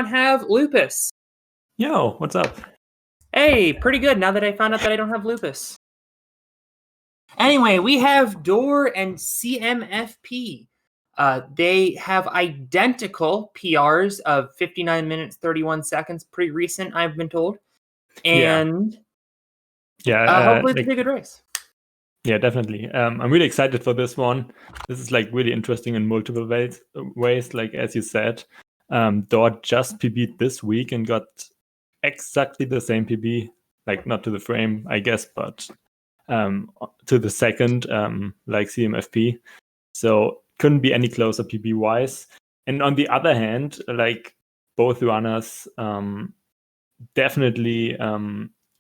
have lupus. Yo, what's up? Hey, pretty good now that I found out that I don't have lupus. Anyway, we have Door and CMFP. They have identical PRs of 59 minutes, 31 seconds. Pretty recent, I've been told. And hopefully it's a good race. Yeah, definitely. I'm really excited for this one. This is like really interesting in multiple ways. Like as you said, Door just PB'd this week and got exactly the same PB, like not to the frame, I guess, but to the second, like CMFP. So couldn't be any closer PB wise. And on the other hand, like both runners definitely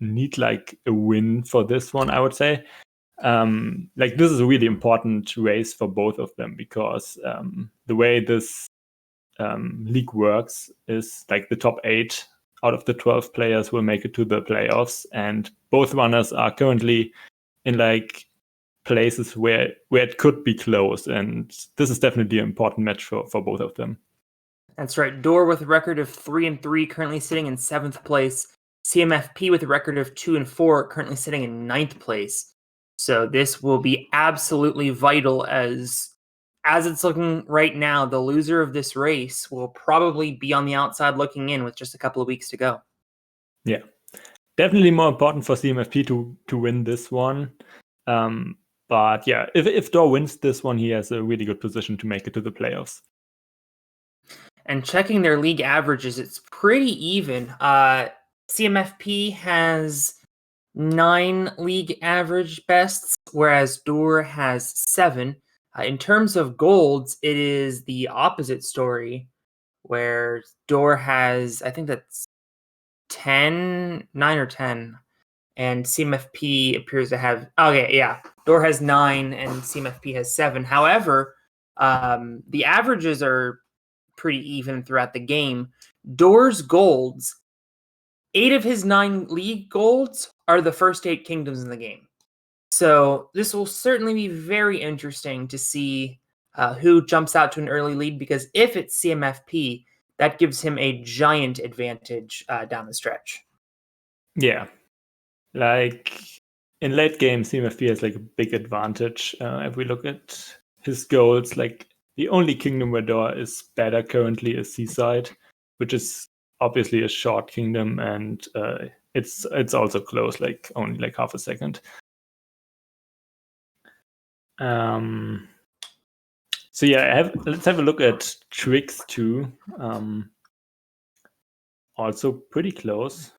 need like a win for this one, I would say. Like this is a really important race for both of them because the way this league works is like the top 8 out of the 12 players will make it to the playoffs, and both runners are currently in like places where it could be close, and this is definitely an important match for both of them. That's right. Door with a record of 3-3, currently sitting in 7th place. CMFP with a record of 2-4, currently sitting in 9th place. So this will be absolutely vital as it's looking right now. The loser of this race will probably be on the outside looking in with just a couple of weeks to go. Yeah, definitely more important for CMFP to win this one. But yeah, if Door wins this one, he has a really good position to make it to the playoffs. And checking their league averages, it's pretty even. CMFP has 9 league average bests, whereas Door has 7. In terms of golds, it is the opposite story, where Door has, I think that's 9 or 10, and CMFP appears to have, Door has 9 and CMFP has 7. However, the averages are pretty even throughout the game. Door's golds, 8 of his 9 league golds are the first 8 kingdoms in the game. So this will certainly be very interesting to see who jumps out to an early lead, because if it's CMFP, that gives him a giant advantage down the stretch. Yeah, like in late game, CMFP has like a big advantage. If we look at his goals, like the only kingdom where Door is better currently is Seaside, which is obviously a short kingdom, and it's also close, like only like half a second. So yeah, let's have a look at Tricks too. Also pretty close.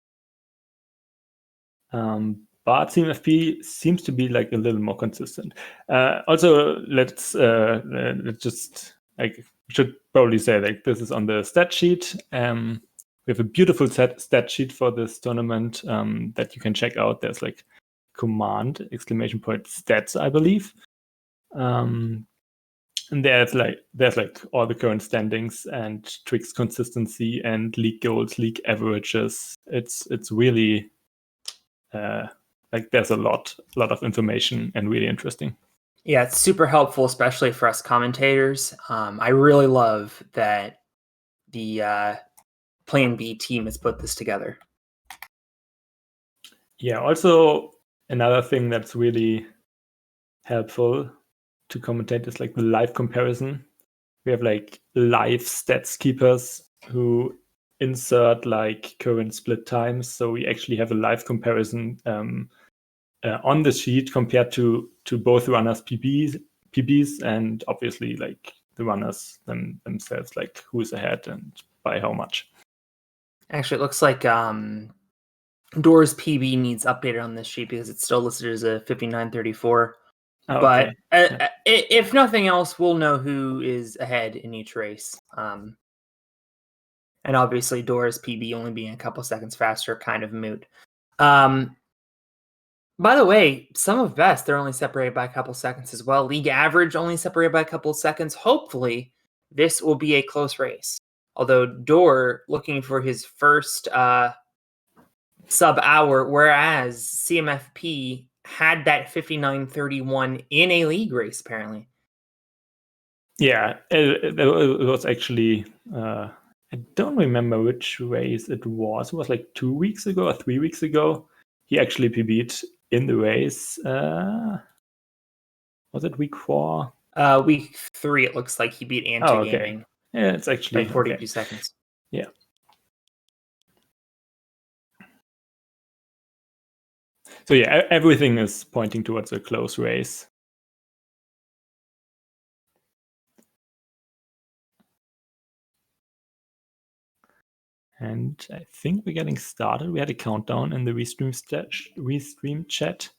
But CMFP seems to be like a little more consistent. Also, let's just like should probably say like this is on the stat sheet. We have a beautiful stat sheet for this tournament that you can check out. There's like command ! Stats, I believe. And there's like all the current standings and Tricks consistency and league goals, league averages. It's really like there's a lot of information and really interesting. Yeah, it's super helpful, especially for us commentators. I really love that the Plan B team has put this together. Yeah, also another thing that's really helpful to commentate is like the live comparison. We have like live stats keepers who insert like current split times, so we actually have a live comparison on the sheet compared to both runners' PBs, and obviously like the runners themselves, like who's ahead and by how much. Actually, it looks like Door's PB needs updated on this sheet because it's still listed as a 59.34. Oh, but okay. If nothing else, we'll know who is ahead in each race. And obviously, Door's PB only being a couple seconds faster, kind of moot. By the way, some of best, they're only separated by a couple seconds as well. League average only separated by a couple seconds. Hopefully, this will be a close race. Although Door looking for his first sub-hour, whereas CMFP had that 59.31 in a league race, apparently. Yeah, it was actually I don't remember which race it was. It was like 2 weeks ago or 3 weeks ago. He actually PB'd in the race. Was it week 4? Week 3, it looks like he beat Anta Oh, okay. Gaming Yeah, it's actually by 42 okay. seconds. Yeah. So yeah, everything is pointing towards a close race. And I think we're getting started. We had a countdown in the restream chat.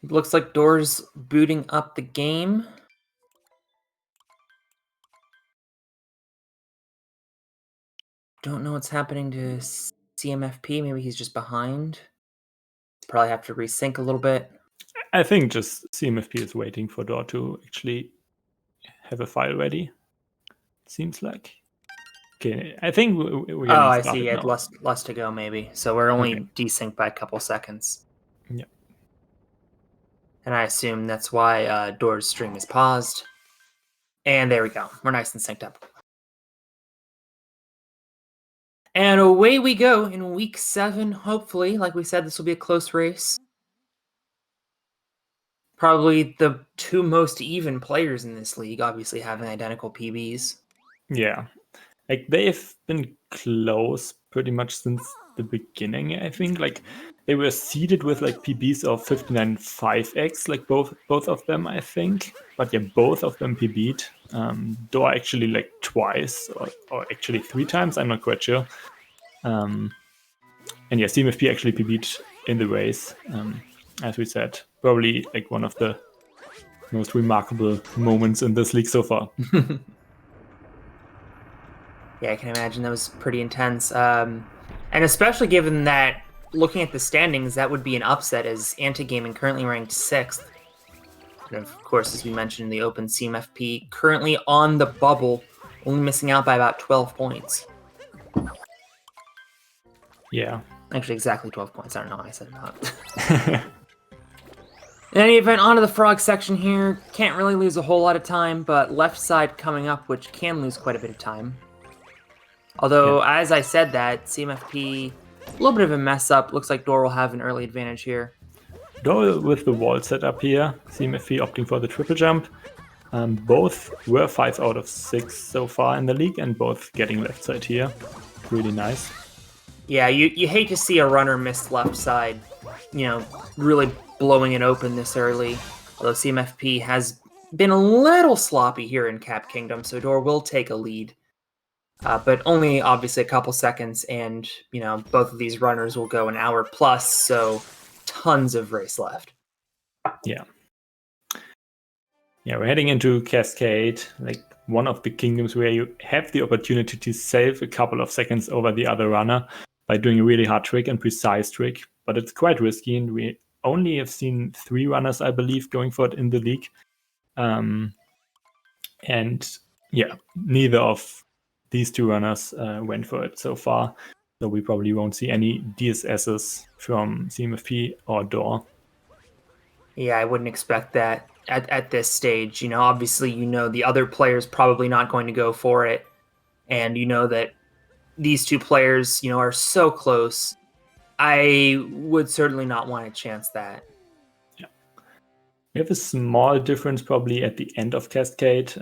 It looks like Door's booting up the game. Don't know what's happening to CMFP. Maybe he's just behind. Probably have to resync a little bit. I think just CMFP is waiting for Door to actually have a file ready. It seems like. Okay, I think we're getting started. Oh, I see. He had less to go, maybe. So we're only desynced by a couple seconds. Yeah. And I assume that's why Door's stream is paused. And there we go. We're nice and synced up. And away we go in week 7, hopefully. Like we said, this will be a close race. Probably the 2 most even players in this league, obviously having identical PBs. Yeah. Like they've been close pretty much since the beginning, I think. Like they were seeded with like PBs of 59.5x, like both of them, I think. But yeah, both of them PB'd. Door actually like twice or actually 3 times, I'm not quite sure. And yeah, CMFP actually PB'd in the race, as we said. Probably like one of the most remarkable moments in this league so far. Yeah, I can imagine that was pretty intense. And especially given that, looking at the standings, that would be an upset as Anti-Gaming currently ranked 6th. And of course, as we mentioned in the Open, CMFP currently on the bubble, only missing out by about 12 points. Yeah. Actually, exactly 12 points. I don't know why I said that. In any event, onto the frog section here. Can't really lose a whole lot of time, but left side coming up, which can lose quite a bit of time. Although, as I said that, CMFP, a little bit of a mess up. Looks like Door will have an early advantage here. Door with the wall set up here. CMFP opting for the triple jump. Both were 5 out of 6 so far in the league, and both getting left side here. Really nice. Yeah, you hate to see a runner miss left side, really blowing it open this early. Although CMFP has been a little sloppy here in Cap Kingdom, so Door will take a lead. But only obviously a couple seconds, and both of these runners will go an hour plus, so tons of race left. Yeah, we're heading into Cascade, like one of the kingdoms where you have the opportunity to save a couple of seconds over the other runner by doing a really hard trick and precise trick, but it's quite risky, and we only have seen 3 runners, I believe, going for it in the league. And yeah, neither of these 2 runners went for it so far, so we probably won't see any DSSs from CMFP or Door. Yeah, I wouldn't expect that at this stage. Obviously, the other player's probably not going to go for it, and that these 2 players, are so close. I would certainly not want to chance that. We have a small difference probably at the end of Cascade.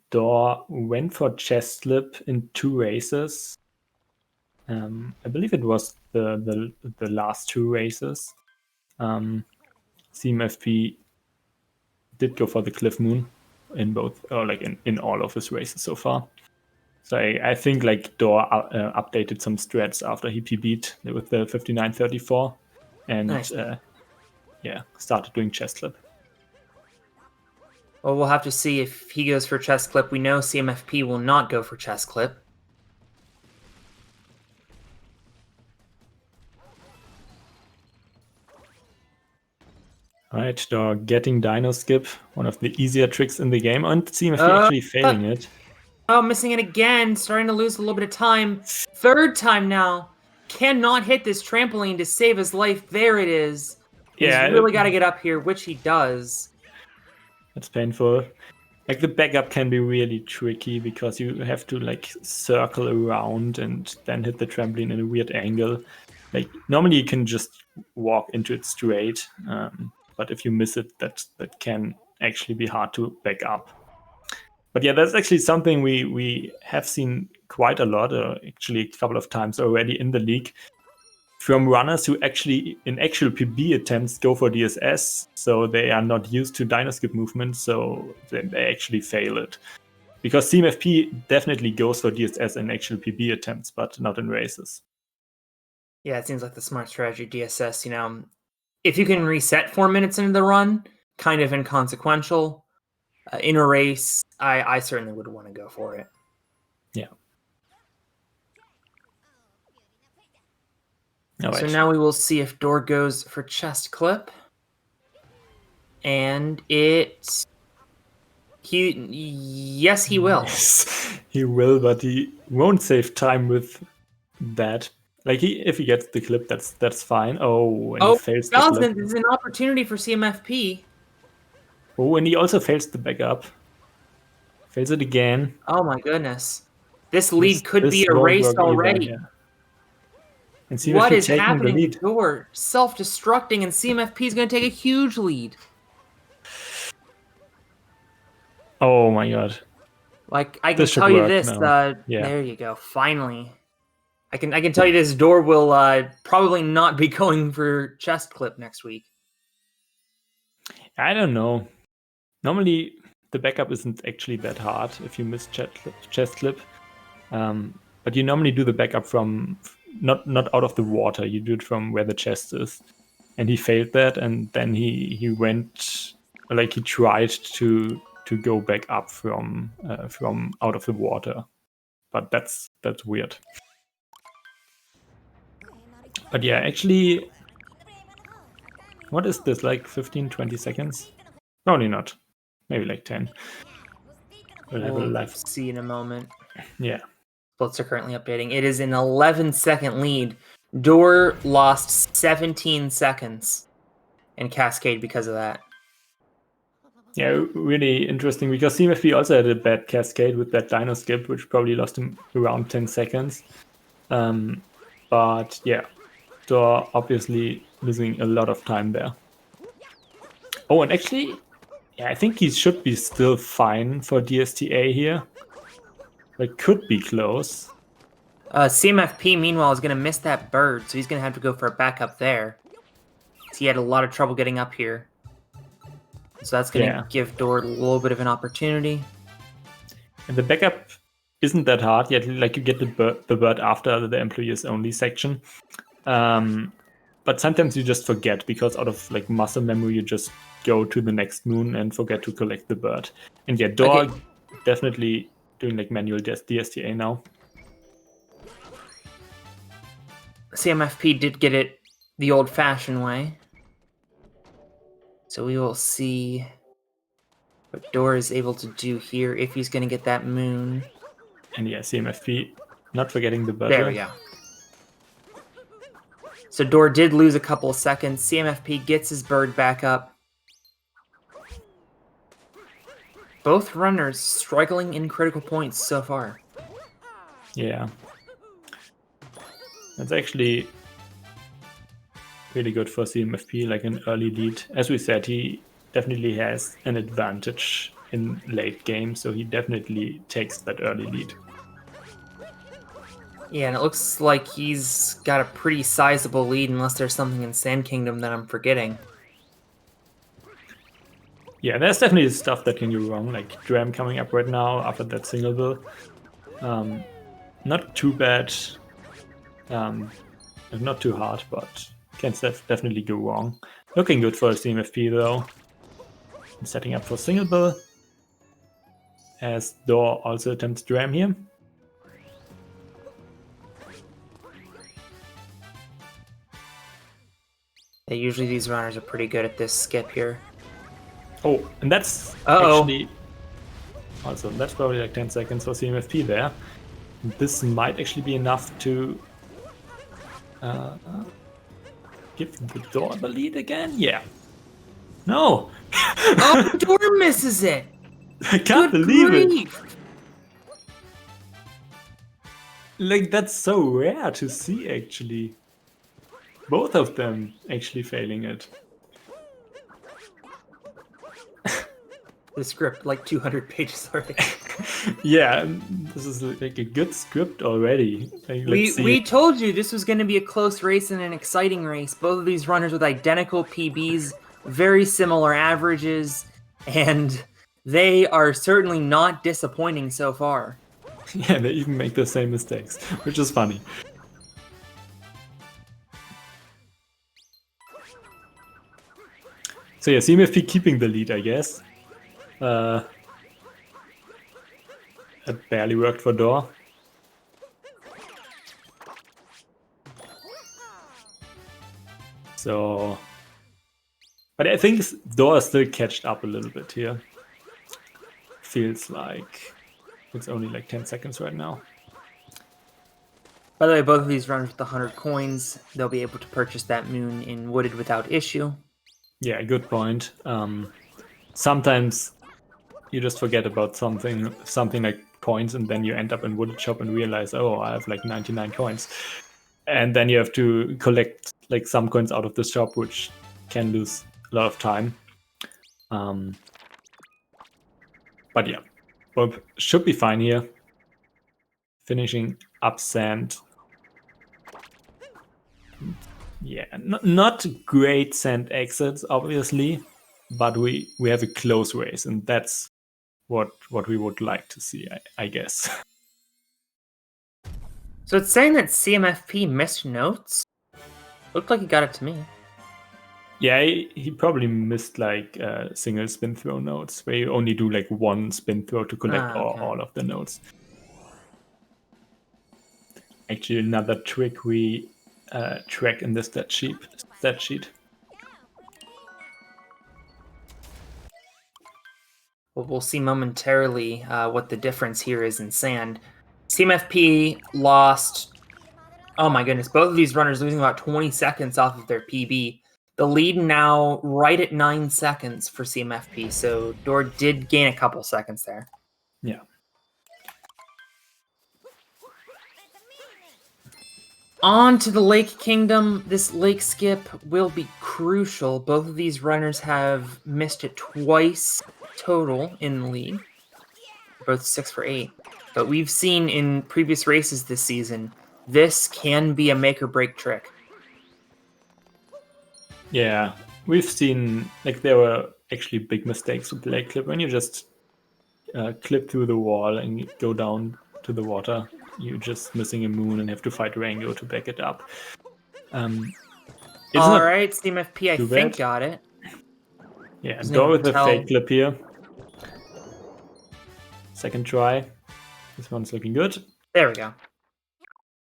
Door went for chest slip in 2 races. I believe it was the last 2 races. CMFP did go for the Cliff Moon in both, or like in all of his races so far. So I think like Door updated some strats after he PB'd with the 59.34 and Nice. Started doing chest slip. Well, we'll have to see if he goes for chest clip. We know CMFP will not go for chest clip. Alright, Door getting Dino Skip, one of the easier tricks in the game, and CMFP actually failing it. Oh, missing it again, starting to lose a little bit of time. 3rd time now. Cannot hit this trampoline to save his life. There it is. He's really got to get up here, which he does. That's painful. Like the backup can be really tricky because you have to like circle around and then hit the trampoline in a weird angle. Like normally you can just walk into it straight, but if you miss it, that can actually be hard to back up. But yeah, that's actually something we have seen quite a lot, actually a couple of times already in the league, from runners who actually in actual PB attempts go for DSS, so they are not used to dino skip movement, so they actually fail it. Because CMFP definitely goes for DSS in actual PB attempts, but not in races. Yeah, it seems like the smart strategy, DSS. If you can reset 4 minutes into the run, kind of inconsequential. In a race, I certainly would want to go for it. Yeah. So now we will see if Door goes for chest clip. And yes, he will. Yes, he will, but he won't save time with that. Like if he gets the clip, that's fine. Oh, and he fails the clip. This is an opportunity for CMFP. Oh, and he also fails the backup. Fails it again. Oh my goodness. This lead could be erased already. Either, yeah. And CMFP what is taking happening the lead. to Door? Self-destructing, and CMFP is going to take a huge lead. Oh my god. Like, I can tell you this. Yeah. There you go. Finally. I can tell you this. Door will probably not be going for chest clip next week. I don't know. Normally, the backup isn't actually that hard if you miss chest clip. But you normally do the backup from not out of the water. You do it from where the chest is. And he failed that, and then he went, like he tried to go back up from out of the water. But that's weird. But yeah, actually, what is this, like 15, 20 seconds? Probably not. Maybe like 10. We'll see in a moment. Yeah. Splits are currently updating. It is an 11-second lead. Door lost 17 seconds in Cascade because of that. Yeah, really interesting, because CMFP also had a bad Cascade with that dino skip, which probably lost him around 10 seconds. But yeah, Door obviously losing a lot of time there. Oh, and actually, yeah, I think he should be still fine for DSTA here. Like, could be close. CMFP, meanwhile, is going to miss that bird, so he's going to have to go for a backup there. He had a lot of trouble getting up here. So that's going to give Door a little bit of an opportunity. And the backup isn't that hard yet. Like, you get the bird after the employees only section. But sometimes you just forget, because out of like muscle memory, you just go to the next moon and forget to collect the bird. And yeah, Door definitely doing like manual DSTA now. CMFP did get it the old-fashioned way. So we will see what Door is able to do here, if he's going to get that moon. And yeah, CMFP not forgetting the bird. There we go. So Door did lose a couple of seconds. CMFP gets his bird back up. Both runners struggling in critical points so far. Yeah. That's actually really good for CMFP, like an early lead. As we said, he definitely has an advantage in late game, so he definitely takes that early lead. Yeah, and it looks like he's got a pretty sizable lead, unless there's something in Sand Kingdom that I'm forgetting. Yeah, there's definitely stuff that can go wrong, like Dram coming up right now after that single bill. Not too bad, not too hard, but can definitely go wrong. Looking good for CMFP though. And setting up for single bill, as Door also attempts Dram here. Yeah, usually these runners are pretty good at this skip here. Oh, and that's actually also, that's probably like 10 seconds for CMFP there. This might actually be enough to give the Door the lead again. Yeah. No. Oh, Door misses it. I can't Good believe it. grief! Like, that's so rare to see, actually. Both of them actually failing it. The script, like 200 pages already. Yeah, this is like a good script already. Like, let's see. We told you this was going to be a close race and an exciting race. Both of these runners with identical PBs, very similar averages, and they are certainly not disappointing so far. Yeah, they even make the same mistakes, which is funny. So yeah, CMFP keeping the lead, I guess. It barely worked for Door. So, but I think Door still catched up a little bit here. Feels like it's only like 10 seconds right now. By the way, both of these runners with 100 coins, they'll be able to purchase that moon in Wooded without issue. Yeah, good point. Sometimes you just forget about something like coins, and then you end up in Wooded Shop and realize, oh, I have like 99 coins. And then you have to collect like some coins out of the shop, which can lose a lot of time. But yeah, Bob should be fine here. Finishing up sand. Yeah, not great sand exits, obviously, but we have a close race, and that's what we would like to see, I guess. So it's saying that CMFP missed notes? Looked like he got it to me. Yeah, he probably missed like single spin throw notes, where you only do like one spin throw to collect all of the notes. Actually, another trick we track in the stat sheet. Well, we'll see momentarily what the difference here is in sand. CMFP lost. Oh my goodness, both of these runners losing about 20 seconds off of their PB. The lead now right at 9 seconds for CMFP, so Door did gain a couple seconds there. Yeah. On to the Lake Kingdom. This lake skip will be crucial. Both of these runners have missed it twice total in the lead. Both 6 for 8. But we've seen in previous races this season, this can be a make or break trick. Yeah, we've seen like there were actually big mistakes with Lake Clip when you just clip through the wall and go down to the water. You're just missing a moon and have to fight Rango to back it up. All right, CMFP, I think bad. got it. Yeah, Door with a fake clip here. Second try. This one's looking good. There we go.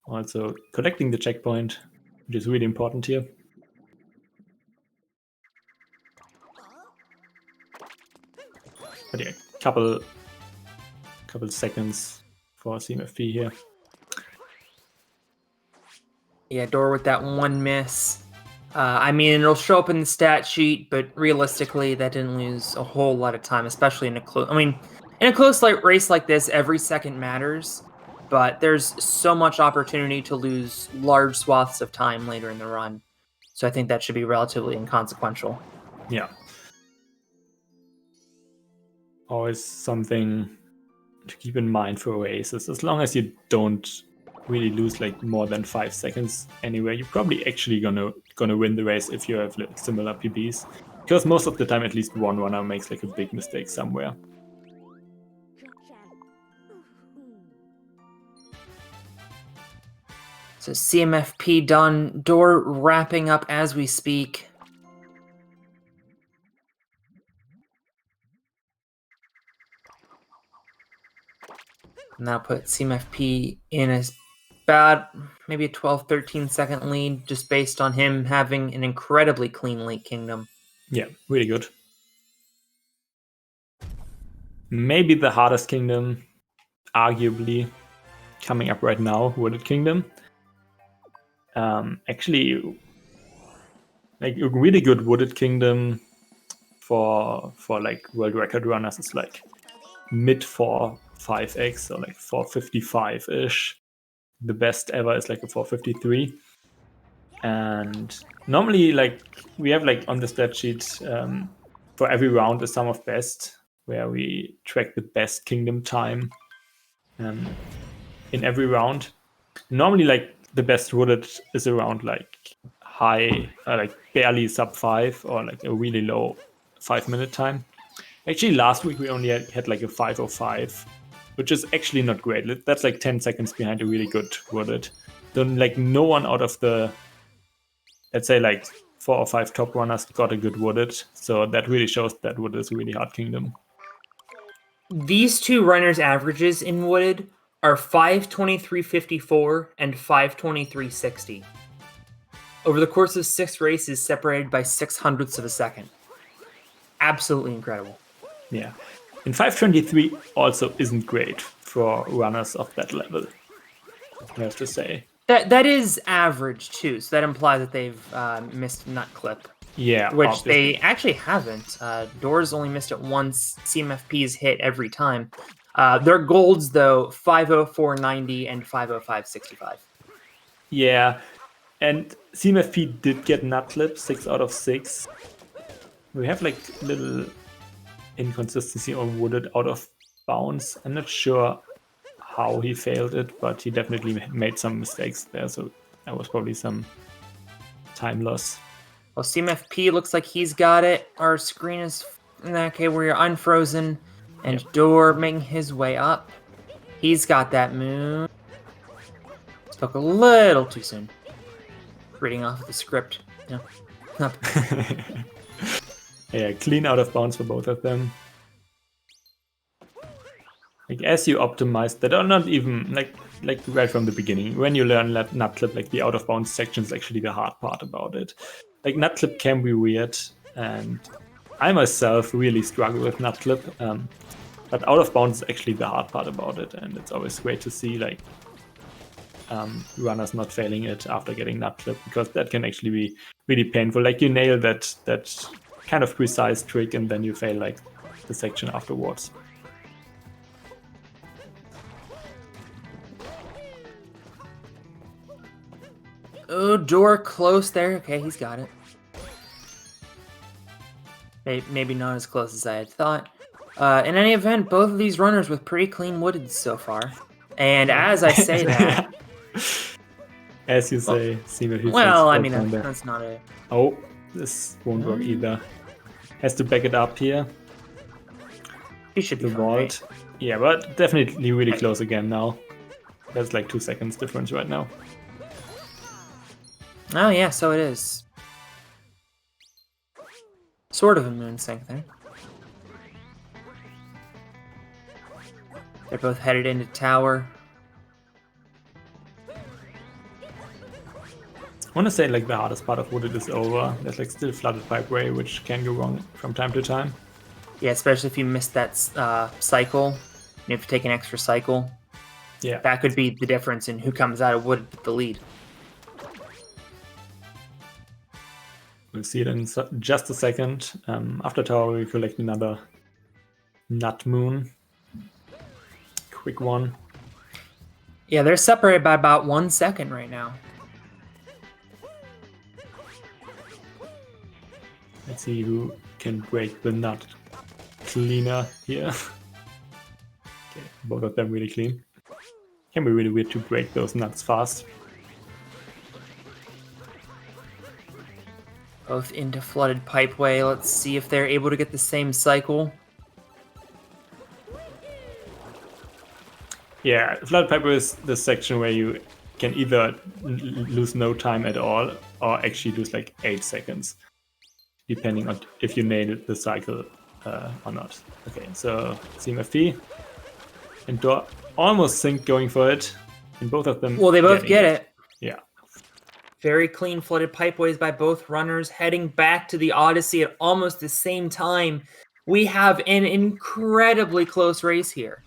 Also collecting the checkpoint, which is really important here. But yeah, couple seconds for CMFP here. Yeah, Door with that one miss. I mean, it'll show up in the stat sheet, but realistically, that didn't lose a whole lot of time, especially in a close. I mean, in a close race like this, every second matters, but there's so much opportunity to lose large swaths of time later in the run. So I think that should be relatively inconsequential. Yeah. Always something to keep in mind for races. As long as you don't really lose like more than 5 seconds anywhere, you're probably actually gonna win the race if you have like, similar PBs. Because most of the time, at least one runner makes like a big mistake somewhere. So CMFP done. Door wrapping up as we speak. Now put CMFP in as about maybe a 12-13 second lead, just based on him having an incredibly clean Lake Kingdom. Yeah, really good. Maybe the hardest kingdom, arguably, coming up right now, Wooded Kingdom. Actually, like a really good Wooded Kingdom for like world record runners is like mid 4.5x or like 4.55-ish. The best ever is like a 4.53. And normally, like, we have like on the stat sheet for every round a sum of best, where we track the best kingdom time in every round. Normally, like, the best wooded is around like high, like barely sub 5, or like a really low 5-minute time. Actually, last week we only had like a 5:05, which is actually not great. That's like 10 seconds behind a really good wooded. Then like no one out of the, let's say, like 4 or 5 top runners got a good wooded. So that really shows that wooded is a really hard kingdom. These two runners' averages in wooded are 5:23.54 and 5:23.60. Over the course of 6 races, separated by 600ths of a second. Absolutely incredible. Yeah. And 5:23 also isn't great for runners of that level, I have to say. That is average too, so that implies that they've missed nut clip. Yeah, which obviously. they actually haven't. Doors only missed it once. CMFP's hit every time. Their golds though 5:04.90 and 5:05.65. Yeah, and CMFP did get nut clip 6 out of 6. We have like little inconsistency on wooded out of bounds. I'm not sure how he failed it, but he definitely made some mistakes there, so that was probably some time loss. Well, CMFP looks like he's got it. Our screen is okay. We're unfrozen, and Yep. Door making his way up. He's got that move. Spoke a little too soon. Reading off of the script. No. Yeah, clean out of bounds for both of them. Like, as you optimize that, or not even like right from the beginning, when you learn nut clip, like the out of bounds section is actually the hard part about it. Like, nut clip can be weird, and I myself really struggle with nut clip, but out of bounds is actually the hard part about it, and it's always great to see like runners not failing it after getting nut clip, because that can actually be really painful. Like, you nail that kind of precise trick, and then you fail like the section afterwards. Oh, Door close there. Okay, he's got it. Maybe not as close as I had thought. In any event, both of these runners with pretty clean wooded so far. And as I say that... As you say, CMFP. Well, I mean, that's not a... Oh, this won't work either. Has to back it up here. He should be the vault. Right? Yeah, but definitely really close again now. There's like 2 seconds difference right now. Oh yeah, so it is. Sort of a moon sync there. They're both headed into tower. I want to say like the hardest part of wooded is over. There's like still flooded pipeway, which can go wrong from time to time. Yeah, especially if you miss that cycle. You have to take an extra cycle. Yeah, that could be the difference in who comes out of wooded with the lead. We'll see it in just a second. After tower, we collect another nut moon. Quick one. Yeah, they're separated by about 1 second right now. Let's see who can break the nut cleaner here. Okay, both of them really clean. Can be really weird to break those nuts fast. Both into flooded pipeway. Let's see if they're able to get the same cycle. Yeah, flooded pipeway is the section where you can either lose no time at all or actually lose like 8 seconds, depending on if you nailed the cycle or not. Okay, so CMFP and Door almost think going for it, and both of them. Well, they both get it. Yeah. Very clean flooded pipeways by both runners, heading back to the Odyssey at almost the same time. We have an incredibly close race here.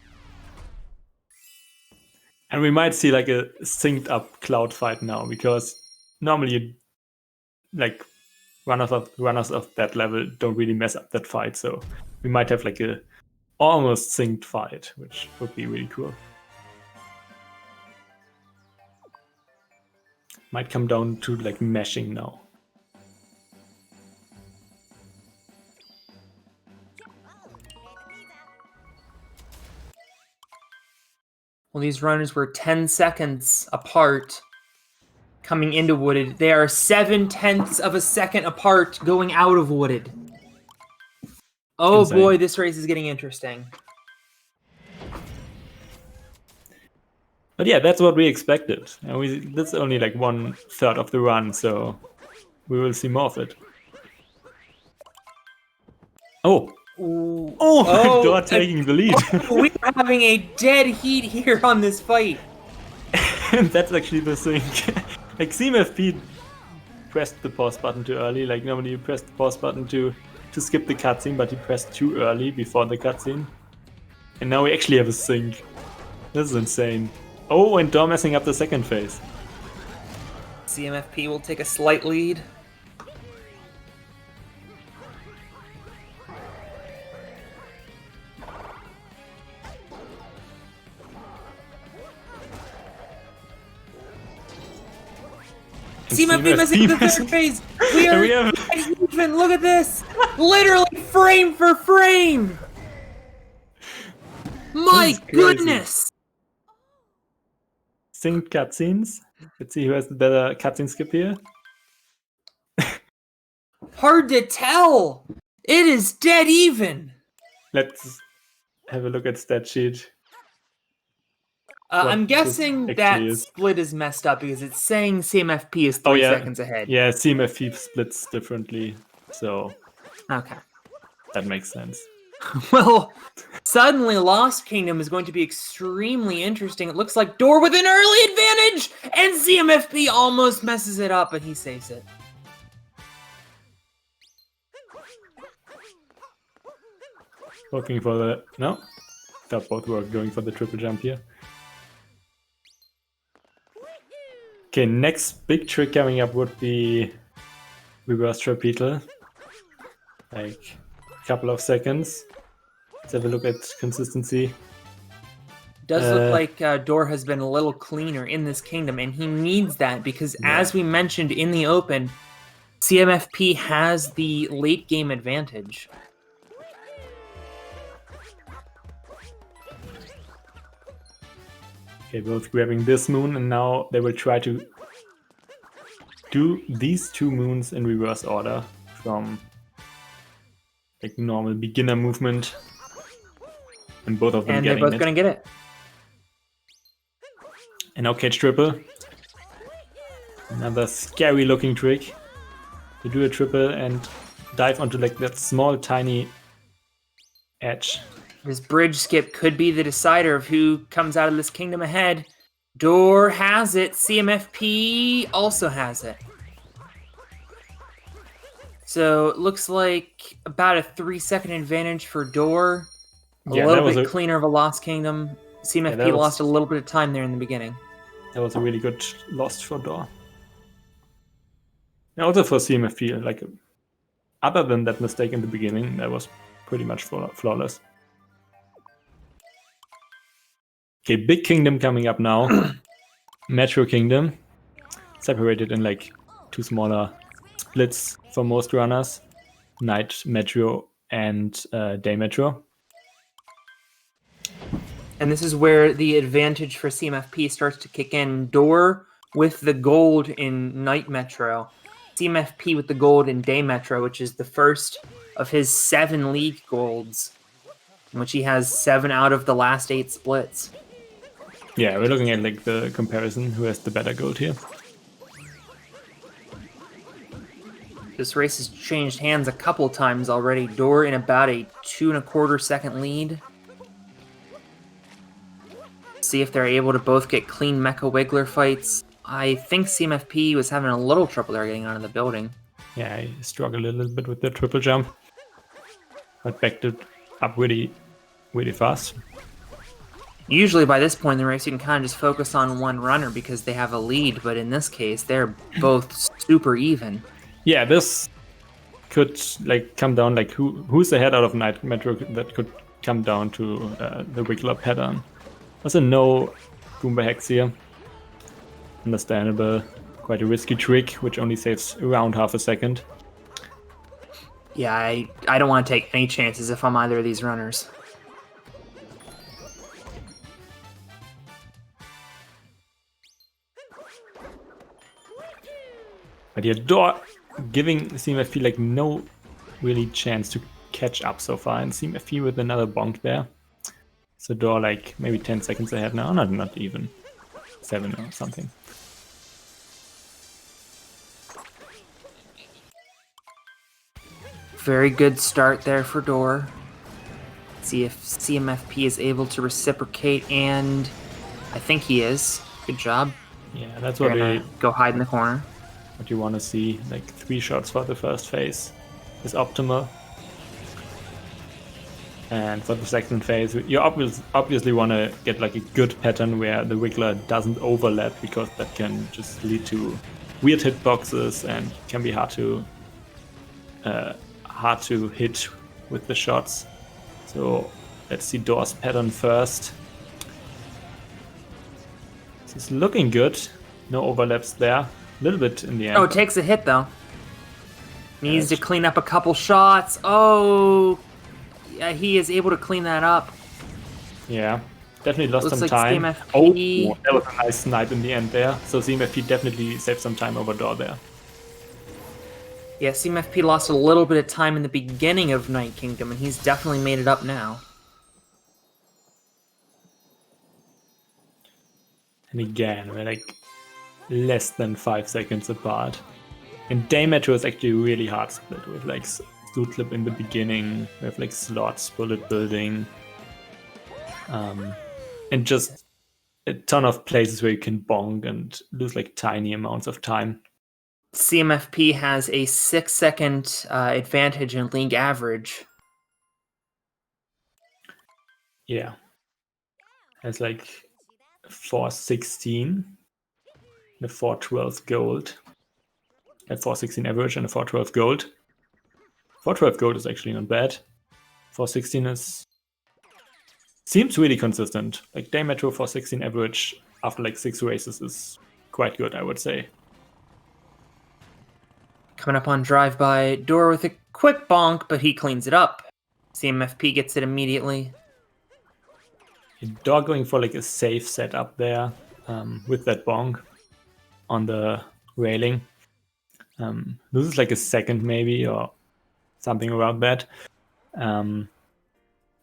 And we might see like a synced up cloud fight now, because normally like runners of that level don't really mess up that fight. So we might have like a almost synced fight, which would be really cool. Might come down to like meshing now. Well, these runners were 10 seconds apart coming into Wooded. They are 7/10 of a second apart going out of Wooded. Oh Insane. boy, this race is getting interesting. But yeah, that's what we expected. And that's only like 1/3 of the run, so we will see more of it. Oh! Ooh. Oh, Dor taking the lead. We are having a dead heat here on this fight. And that's actually the thing. Like CMFP pressed the pause button too early. Like normally you press the pause button to skip the cutscene, but he pressed too early before the cutscene. And now we actually have a sync. This is insane. Oh, and Dor messing up the second phase. CMFP will take a slight lead. CMFP messing up the third phase. We are even. Look at this. Literally frame for frame. My goodness. Synced cutscenes. Let's see who has the better cutscene skip here. Hard to tell. It is dead even. Let's have a look at stat sheet. I'm guessing that split is messed up because it's saying CMFP is 3 seconds ahead. Yeah, CMFP splits differently, so okay, that makes sense. Well, suddenly Lost Kingdom is going to be extremely interesting. It looks like Dor with an early advantage, and CMFP almost messes it up, but he saves it. Looking for the... No? Thought both were going for the triple jump here. Okay, next big trick coming up would be reverse trapetal. Like a couple of seconds. Let's have a look at consistency. Does look like Dor has been a little cleaner in this kingdom, and he needs that because, as we mentioned in the open, CMFP has the late game advantage. Okay, both grabbing this moon, and now they will try to do these two moons in reverse order from like normal beginner movement, and both of them and getting they're both going to get it. And now cage triple. Another scary looking trick to do a triple and dive onto like that small tiny edge. This bridge skip could be the decider of who comes out of this kingdom ahead. Dor has it. CMFP also has it. So it looks like about a 3-second advantage for Dor. A little bit cleaner of a Lost Kingdom. CMFP lost a little bit of time there in the beginning. That was a really good loss for Dor. And also for CMFP, like other than that mistake in the beginning, that was pretty much flawless. Okay, big kingdom coming up now. Metro Kingdom. Separated in like 2 smaller splits for most runners. Night Metro and Day Metro. And this is where the advantage for CMFP starts to kick in. Dor with the gold in Night Metro. CMFP with the gold in Day Metro, which is the first of his 7 league golds, in which he has 7 out of the last 8 splits. Yeah, we're looking at like the comparison, who has the better gold here. This race has changed hands a couple times already. Dor in about a 2.25 second lead. See if they're able to both get clean Mecha Wiggler fights. I think CMFP was having a little trouble there getting out of the building. Yeah, I struggled a little bit with the triple jump, but backed it up really, really fast. Usually by this point in the race, you can kind of just focus on one runner because they have a lead, but in this case, they're both super even. Yeah, this could like come down like who's ahead out of Night Metro that could come down to the Wiggler pattern. Also no Goomba Hex here. Understandable. Quite a risky trick, which only saves around half a second. Yeah, I don't want to take any chances if I'm either of these runners. But yeah, Door giving CMFP like no really chance to catch up so far, and CMFP with another bonk there. So Door like maybe 10 seconds ahead now, not even 7 or something. Very good start there for Door. See if CMFP is able to reciprocate, and I think he is. Good job. Yeah, that's what go hide in the corner. What you want to see. Like 3 shots for the first phase is optimal. And for the second phase, you obviously want to get like a good pattern where the Wiggler doesn't overlap, because that can just lead to weird hitboxes and can be hard to hit with the shots. So let's see Door's pattern first. This is looking good. No overlaps there. A little bit in the end. Oh, it takes a hit though. Needs to clean up a couple shots. Oh, yeah, he is able to clean that up. Yeah, definitely lost Looks some like time. CMFP... Oh, that was a nice snipe in the end there. So CMFP definitely saved some time over Door there. Yeah, CMFP lost a little bit of time in the beginning of Night Kingdom, and he's definitely made it up now. And again, we're like less than 5 seconds apart. And Day Metro is actually really hard split with like Suit Clip in the beginning. We have like slots, bullet building, and just a ton of places where you can bonk and lose like tiny amounts of time. CMFP has a 6-second advantage in league average. Yeah. Has like 416, the 412 gold. At 416 average and a 412 gold. 412 gold is actually not bad. 416 seems really consistent. Like Day Metro 416 average after like 6 races is quite good, I would say. Coming up on drive-by, Door with a quick bonk, but he cleans it up. CMFP gets it immediately. Door going for like a safe setup there with that bonk on the railing. Loses like a second maybe or something around that.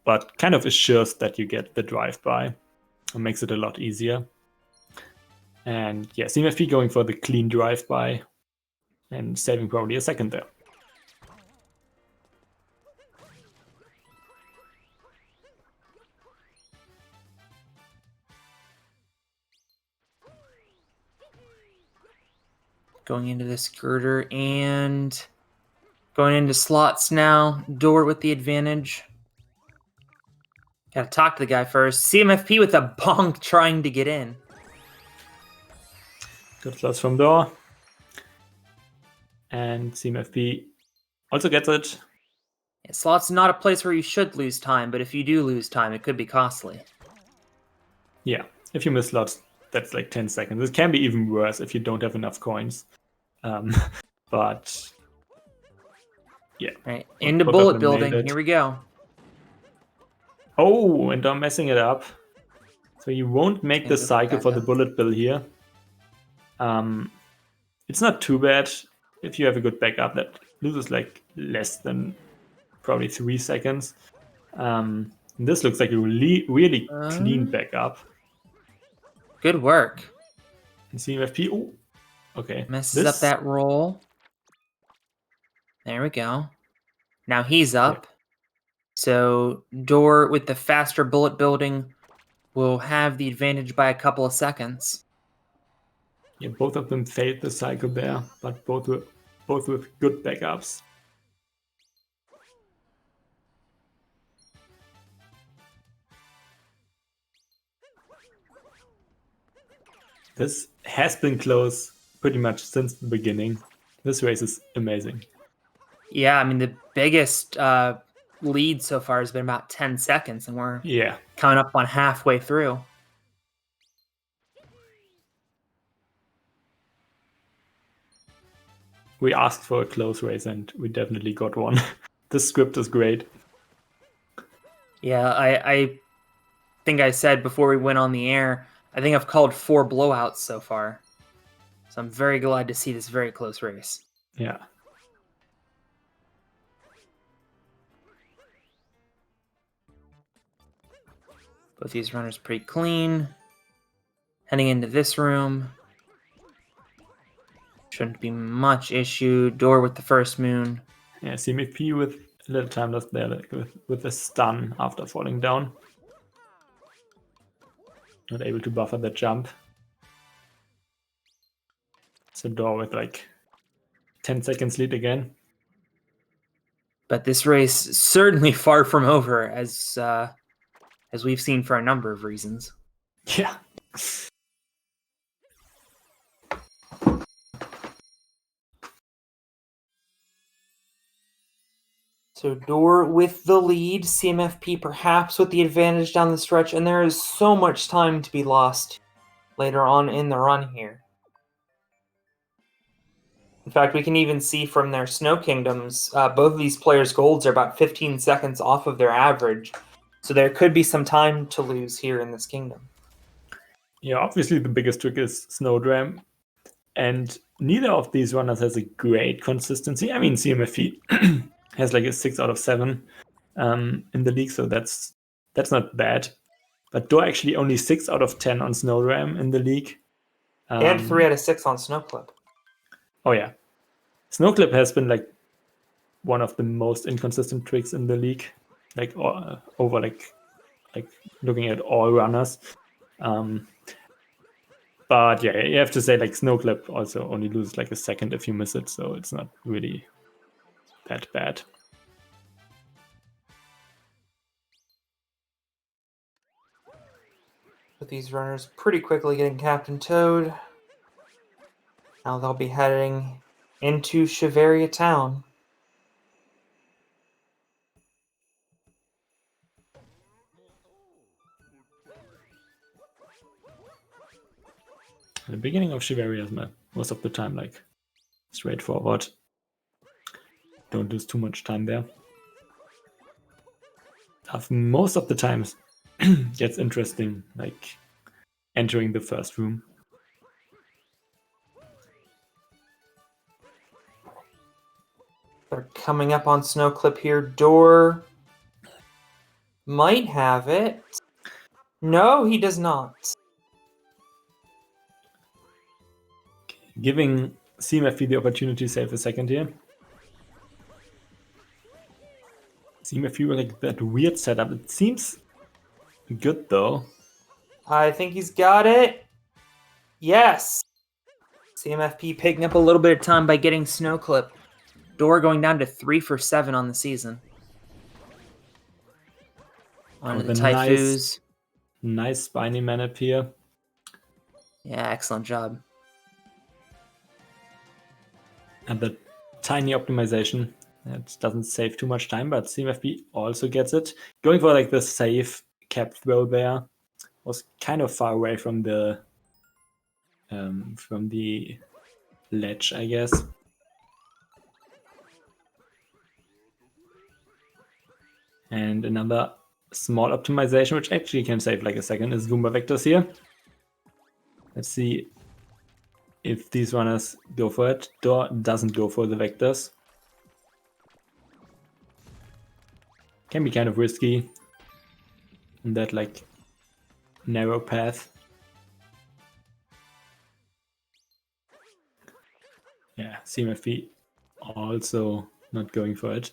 But kind of assures that you get the drive-by and makes it a lot easier. And yeah, CMFP going for the clean drive-by and saving probably a second there. Going into the skirter and going into slots now. Door with the advantage. Gotta talk to the guy first. CMFP with a bonk trying to get in. Good slots from Door. And CMFP also gets it. Yeah, slots not a place where you should lose time, but if you do lose time, it could be costly. Yeah, if you miss slots, that's like 10 seconds. It can be even worse if you don't have enough coins. But yeah. Right, into bullet building. Here we go. Oh, and I'm messing it up. So you won't make the cycle for the bullet bill here. It's not too bad if you have a good backup. That loses like less than probably 3 seconds. This looks like a really clean backup. Good work. And CMFP, oh, okay. Messes up that roll. There we go. Now he's up. Yeah. So Door with the faster bullet building will have the advantage by a couple of seconds. Yeah, both of them failed the cycle there, but both with good backups. This has been close pretty much since the beginning. This race is amazing. Yeah, I mean, the biggest lead so far has been about 10 seconds, and we're Yeah. coming up on halfway through. We asked for a close race, and we definitely got one. The script is great. Yeah, I think I said before we went on the air, I think I've called 4 blowouts so far. So I'm very glad to see this very close race. Yeah. Both these runners pretty clean. Heading into this room. Shouldn't be much issue. Door with the first moon. Yeah, CMFP with a little time left there, like with a stun after falling down. Not able to buffer the jump. So Door with like 10 seconds lead again. But this race is certainly far from over, as we've seen for a number of reasons. Yeah. So Door with the lead, CMFP perhaps with the advantage down the stretch, and there is so much time to be lost later on in the run here. In fact, we can even see from their Snow Kingdoms, both of these players' golds are about 15 seconds off of their average, so there could be some time to lose here in this kingdom. Yeah, obviously the biggest trick is Snowdram, and neither of these runners has a great consistency. I mean, CMFP has like a 6 out of 7 in the league, so that's not bad. But Door actually only 6 out of 10 on Snowdram in the league. And 3 out of 6 on Snowclip. Oh yeah. Snowclip has been like one of the most inconsistent tricks in the league, like over like looking at all runners. But yeah, you have to say like Snowclip also only loses like a second if you miss it, so it's not really that bad. With these runners pretty quickly getting Captain Toad. Now they'll be heading into Shiveria Town. The beginning of Shiveria is most of the time like straightforward. Don't lose too much time there. Most of the times gets interesting, like entering the first room. They're coming up on Snowclip here. Door might have it. No, he does not. Giving CMFP the opportunity to save a second here. CMFP with like that weird setup. It seems good though. I think he's got it. Yes. CMFP picking up a little bit of time by getting Snowclip. Door going down to 3 for 7 on the season. On to the Typhus. Nice spiny man up here. Yeah, excellent job. And the tiny optimization. That doesn't save too much time, but CMFP also gets it. Going for like the safe cap throw there was kind of far away from the ledge, I guess. And another small optimization, which actually can save like a second, is Goomba Vectors here. Let's see if these runners go for it. Door doesn't go for the Vectors. Can be kind of risky in that like narrow path. Yeah, CMFP also not going for it.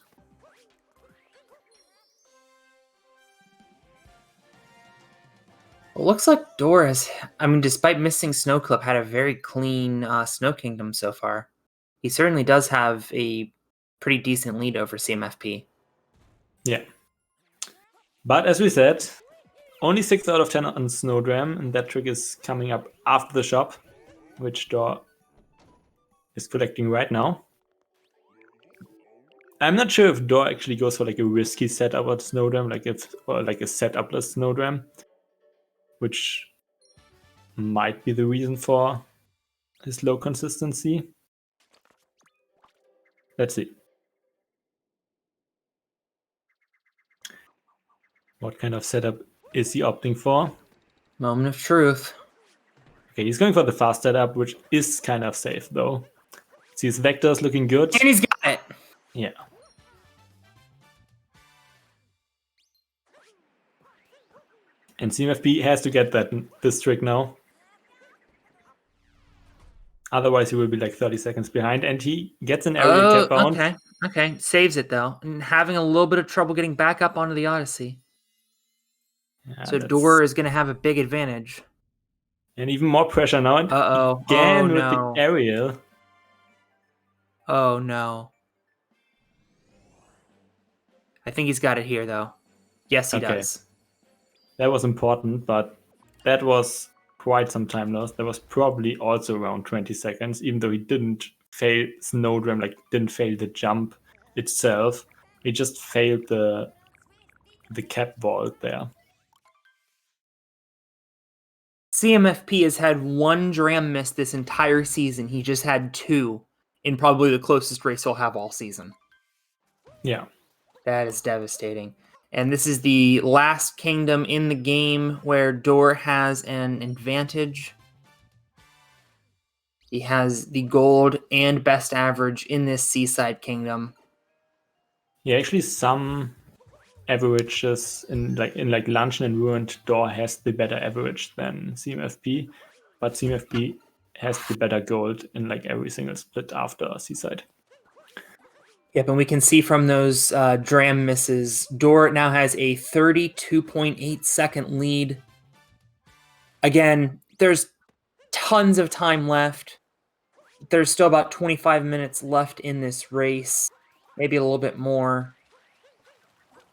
It looks like Door has, despite missing Snowclip, had a very clean Snow Kingdom so far. He certainly does have a pretty decent lead over CMFP. Yeah. But as we said, only 6 out of 10 on Snowdram, and that trick is coming up after the shop, which Door is collecting right now. I'm not sure if Door actually goes for like a risky setup or Snowdram, or like a setupless Snowdram, which might be the reason for his low consistency. Let's see. What kind of setup is he opting for? Moment of truth. Okay, he's going for the fast setup, which is kind of safe though. See his vectors looking good. And he's got it. Yeah. And CMFP has to get this trick now. Otherwise, he will be like 30 seconds behind, and he gets an aerial cap bound. Okay. Saves it, though. And having a little bit of trouble getting back up onto the Odyssey. Yeah, so Door is going to have a big advantage. And even more pressure now. And again with the aerial. Oh, no. I think he's got it here, though. Yes, he does. That was important, but that was quite some time lost. That was probably also around 20 seconds, even though he didn't fail Snowdram, like didn't fail the jump itself. He just failed the cap vault there. CMFP has had one dram miss this entire season. He just had 2 in probably the closest race he'll have all season. Yeah. That is devastating. And this is the last kingdom in the game where Door has an advantage. He has the gold and best average in this seaside kingdom. Yeah, actually some averages in Luncheon and Ruined, Door has the better average than CMFP, but CMFP has the better gold in like every single split after Seaside. Yep, and we can see from those dram misses, Door now has a 32.8 second lead. Again, there's tons of time left. There's still about 25 minutes left in this race, maybe a little bit more.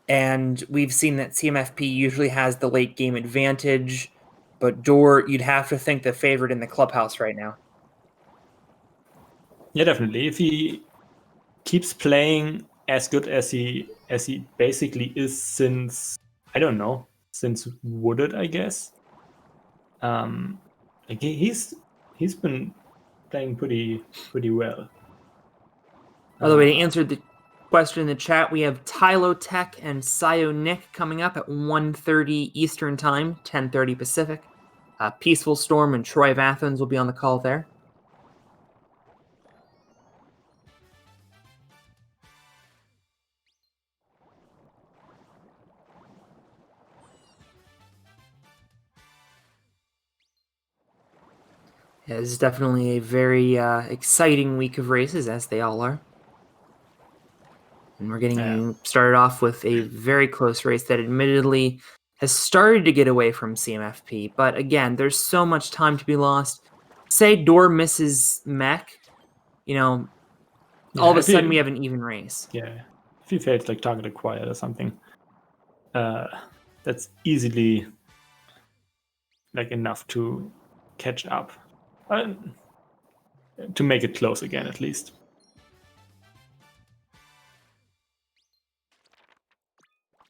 And we've seen that CMFP usually has the late game advantage, but Door, you'd have to think the favorite in the clubhouse right now. Yeah, definitely. If he keeps playing as good as he basically is since, I don't know, since Wooded, I guess. Like he's been playing pretty well. By the way, to answer the question in the chat, we have Tylo Tech and Sayo Nick coming up at 1:30 Eastern Time, 10:30 Pacific. Peaceful Storm and Troy of Athens will be on the call there. Yeah, this is definitely a very exciting week of races, as they all are. And we're getting started off with a very close race that admittedly has started to get away from CMFP. But again, there's so much time to be lost. Say Door misses Mech, all of a sudden we have an even race. Yeah. If he fails like target acquired or something, that's easily like enough to catch up. To make it close again, at least.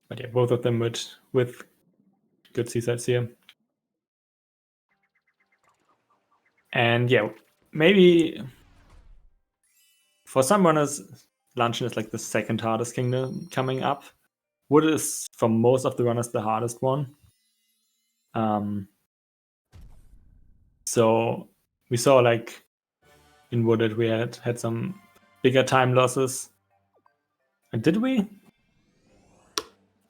But yeah, both of them with good seasides here. And yeah, maybe for some runners, Luncheon is like the second hardest kingdom coming up. Wood is, for most of the runners, the hardest one. So we saw like in Wooded we had some bigger time losses. And did we?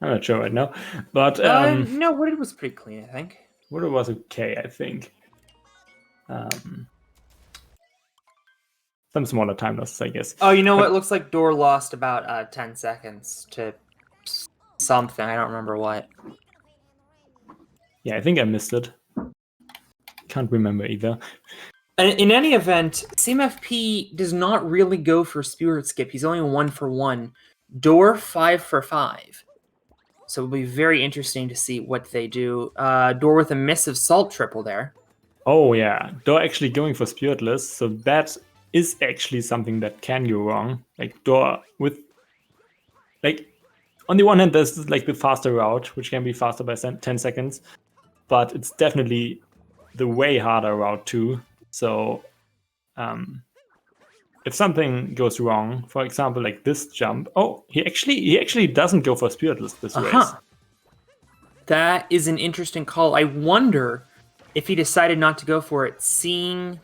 I'm not sure right now. But no, Wooded was pretty clean, I think. Wooded was okay, I think. Some smaller time losses, I guess. Oh, you know what? Looks like Door lost about 10 seconds to something. I don't remember what. Yeah, I think I missed it. Can't remember either. In any event, CMFP does not really go for Spirit Skip. He's only 1 for 1. Door 5 for 5. So it'll be very interesting to see what they do. Door with a miss of Salt Triple there. Oh yeah, Door actually going for Spiritless, so that is actually something that can go wrong. Like Door with like on the one hand, there's like the faster route, which can be faster by 10 seconds, but it's definitely the way harder route too. So if something goes wrong, for example, like this jump, he actually doesn't go for Spiritless this race. That is an interesting call. I wonder if he decided not to go for it, seeing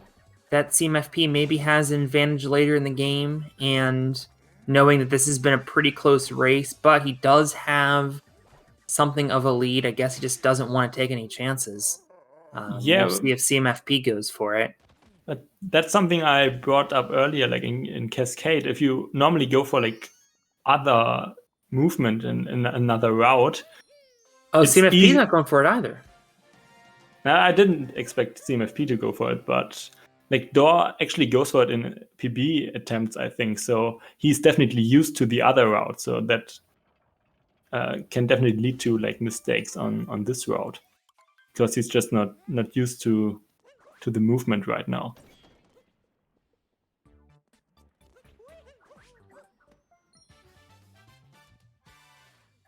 that CMFP maybe has an advantage later in the game, and knowing that this has been a pretty close race, but he does have something of a lead. I guess he just doesn't want to take any chances. We'll see if CMFP goes for it. But that's something I brought up earlier, like in Cascade. If you normally go for like other movement in another route. Oh, CMFP's not going for it either. I didn't expect CMFP to go for it, but like Dor actually goes for it in PB attempts, I think. So he's definitely used to the other route. So that can definitely lead to like mistakes on this route, because he's just not used to the movement right now.